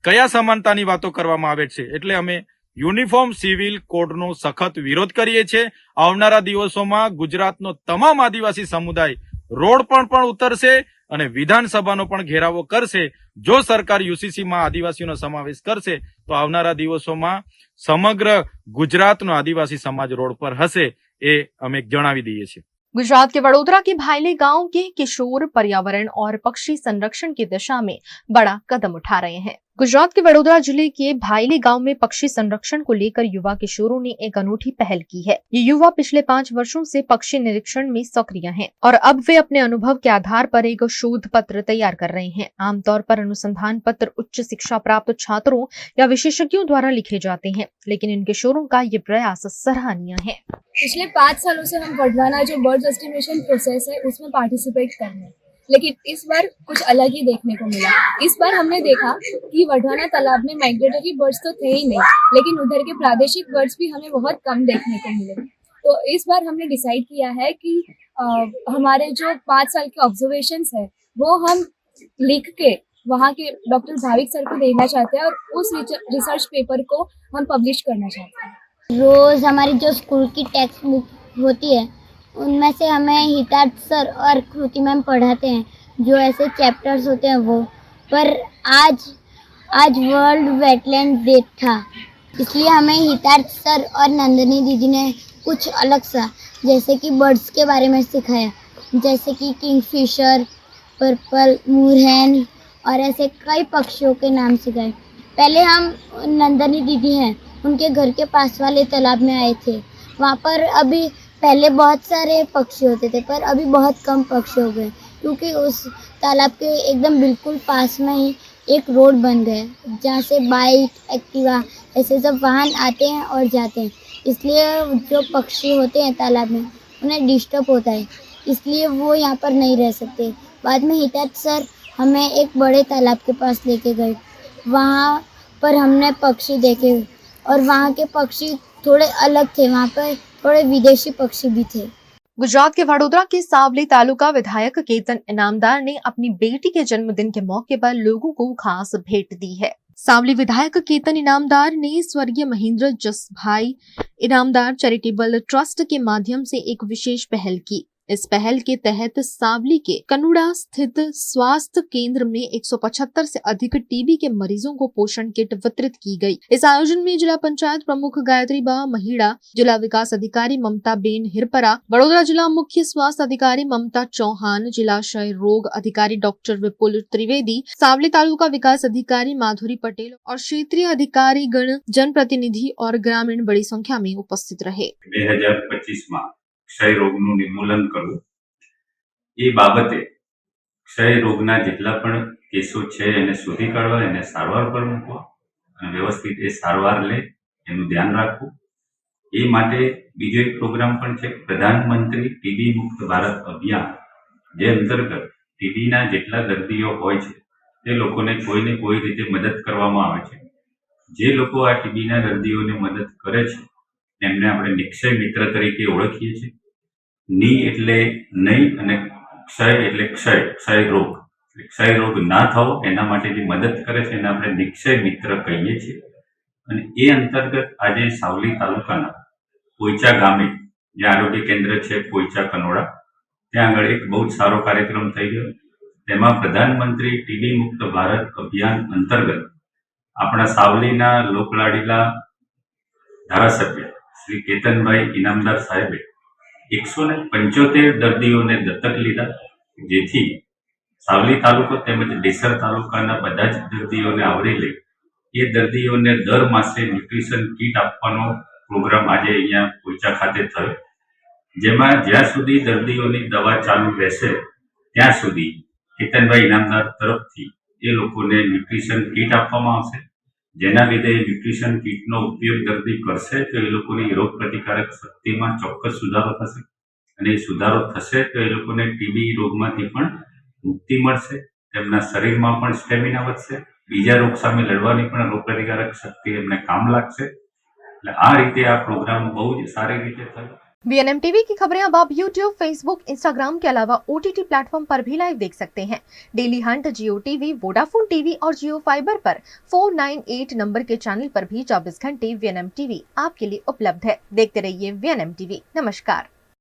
કયા સમાનતાની વાતો કરવામાં આવે છે? એટલે અમે યુનિફોર્મ સિવિલ કોડનો સખત વિરોધ કરીએ છીએ. આવનારા દિવસોમાં ગુજરાતનો તમામ આદિવાસી સમુદાય રોડ પર પણ ઉતરશે અને વિધાનસભાનો પણ ઘેરાવો કરશે. જો સરકાર યુસીસીમાં આદિવાસીઓનો સમાવેશ કરશે તો આવનારા દિવસોમાં સમગ્ર ગુજરાતનો આદિવાસી સમાજ રોડ पर હશે, એ અમે જણાવી દઈએ છીએ. गुजरात के वडोदरा के भायली गांव के किशोर पर्यावरण और पक्षी संरक्षण की दिशा में बड़ा कदम उठा रहे हैं. गुजरात के वडोदरा जिले के भायली गांव में पक्षी संरक्षण को लेकर युवा किशोरों ने एक अनूठी पहल की है. ये युवा पिछले 5 वर्षों से पक्षी निरीक्षण में सक्रिय हैं और अब वे अपने अनुभव के आधार पर एक शोध पत्र तैयार कर रहे हैं. आमतौर पर अनुसंधान पत्र उच्च शिक्षा प्राप्त छात्रों या विशेषज्ञों द्वारा लिखे जाते हैं, लेकिन इन किशोरों का ये प्रयास सराहनीय है. पिछले 5 सालों से हम वडवाना जो बर्ड एस्टिमेशन प्रोसेस है उसमें पार्टिसिपेट कर रहे हैं, लेकिन इस बार कुछ अलग ही देखने को मिला. इस बार हमने देखा कि वडवाना तालाब में माइग्रेटरी बर्ड्स तो थे ही नहीं, लेकिन उधर के प्रादेशिक बर्ड्स भी हमें बहुत कम देखने को मिले. तो इस बार हमने डिसाइड किया है कि हमारे जो 5 साल के ऑब्जर्वेशंस है वो हम लिख के वहाँ के डॉक्टर भाविक सर को देना चाहते हैं और उस रिसर्च पेपर को हम पब्लिश करना चाहते हैं. रोज़ हमारी जो स्कूल की टेक्स्ट बुक होती है उनमें से हमें हितार्थ सर और कृति मैम पढ़ाते हैं जो ऐसे चैप्टर्स होते हैं वो. पर आज वर्ल्ड वेटलैंड डे था, इसलिए हमें हितार्थ सर और नंदिनी दीदी ने कुछ अलग सा जैसे कि बर्ड्स के बारे में सिखाया, जैसे कि किंगफिशर, पर्पल मूरहैन और ऐसे कई पक्षियों के नाम सिखाए. पहले हम नंदिनी दीदी हैं उनके घर के पास वाले तालाब में आए थे. वहाँ पर अभी पहले बहुत सारे पक्षी होते थे पर अभी बहुत कम पक्षी हो गए क्योंकि उस तालाब के एकदम बिल्कुल पास में ही एक रोड बन गए जहाँ से बाइक, एक्टिवा ऐसे सब वाहन आते हैं और जाते हैं. इसलिए जो पक्षी होते हैं तालाब में उन्हें डिस्टर्ब होता है, इसलिए वो यहाँ पर नहीं रह सकते. बाद में हितार्थ सर हमें एक बड़े तालाब के पास लेके गए. वहाँ पर हमने पक्षी देखे और वहाँ के पक्षी थोड़े अलग थे, वहाँ पर थोड़े विदेशी पक्षी भी थे. गुजरात के वडोदरा के सावली तालुका विधायक केतन इनामदार ने अपनी बेटी के जन्मदिन के मौके पर लोगों को खास भेंट दी है. सावली विधायक केतन इनामदार ने स्वर्गीय महेंद्र जसभाई इनामदार चैरिटेबल ट्रस्ट के माध्यम से एक विशेष पहल की. इस पहल के तहत सावली के कनुड़ा स्थित स्वास्थ्य केंद्र में 175 से अधिक टीबी के मरीजों को पोषण किट वितरित की गई. इस आयोजन में जिला पंचायत प्रमुख गायत्री बा महिड़ा, जिला विकास अधिकारी ममता बेन हिरपरा, वडोदरा जिला मुख्य स्वास्थ्य अधिकारी ममता चौहान, जिला क्षय रोग अधिकारी डॉक्टर विपुल त्रिवेदी, सावली तालुका विकास अधिकारी माधुरी पटेल और क्षेत्रीय अधिकारी गण, जनप्रतिनिधि और ग्रामीण बड़ी संख्या में उपस्थित रहे. 2025 में क्षय रोगનું નિર્મૂલન કરવું એ બાબતે ક્ષય રોગના જેટલા પણ કેસો છે એને શોધી કાઢવા, એને સારવાર પર મૂકવા અને વ્યવસ્થિત એ સારવાર લે એનું ધ્યાન રાખવું. એ માટે બીજો એક પ્રોગ્રામ પણ છે, પ્રધાનમંત્રી ટીબી મુક્ત ભારત અભિયાન, જે અંતર્ગત ટીબીના જેટલા દર્દીઓ હોય છે તે લોકોને કોઈને કોઈ રીતે મદદ કરવામાં આવે છે. જે લોકો આ ટીબીના દર્દીઓને મદદ કરે છે એમને આપણે નિક્ષય મિત્ર તરીકે ઓળખીએ છીએ. ની એટલે નહીં અને ક્ષય એટલે ક્ષય રોગ ના થવો એના માટે જે મદદ કરે છે એને આપણે નિક્ષય મિત્ર કહીએ છીએ. અને એ અંતર્ગત આજે સાવલી તાલુકાના પોઈચા ગામે જે આરોગ્ય કેન્દ્ર છે પોઈચા કનોડા ત્યાં આગળ એક બહુ જ સારો કાર્યક્રમ થઈ ગયો. તેમાં પ્રધાનમંત્રી ટીબી મુક્ત ભારત અભિયાન અંતર્ગત આપણા સાવલીના લોકલાડીલા ધારાસભ્ય શ્રી કેતનભાઈ ઇનામદાર સાહેબે 175 દર્દીઓને દત્તક લીધા, જેથી સાવલી તાલુકો તેમજ ડેસર તાલુકાના બધા જ દર્દીઓને આવરી લે એ દર્દીઓને દર માસે ન્યુટ્રિશન કીટ આપવાનો પ્રોગ્રામ આજે અહીંયા પોઈચા ખાતે થયો, જેમાં જ્યાં સુધી દર્દીઓની દવા ચાલુ રહેશે ત્યાં સુધી કેતનભાઈ ઇનામદાર તરફથી એ લોકોને ન્યુટ્રિશન કીટ આપવામાં આવશે, જેના લીધે ન્યુટ્રિશન કીટનો ઉપયોગ દર્દી કરશે તો એ લોકોની રોગ પ્રતિકારક શક્તિમાં ચોક્કસ સુધારો થશે અને એ સુધારો થશે તો એ લોકોને ટીબી રોગમાંથી પણ મુક્તિ મળશે, તેમના શરીરમાં પણ સ્ટેમિના વધશે, બીજા રોગ સામે લડવાની પણ રોગ પ્રતિકારક શક્તિ એમને કામ લાગશે. એટલે આ રીતે આ प्रोग्राम બહુ જ સારી રીતે થયો. वीएनएम टीवी की खबरें अब आप यूट्यूब, फेसबुक, इंस्टाग्राम के अलावा ओटीटी प्लेटफॉर्म पर भी लाइव देख सकते हैं. डेली हंट, जियो टीवी, वोडाफोन टीवी और जियो फाइबर पर 498 नंबर के चैनल पर भी 24 घंटे वीएनएम टीवी आपके लिए उपलब्ध है. देखते रहिए वीएनएम टीवी. नमस्कार.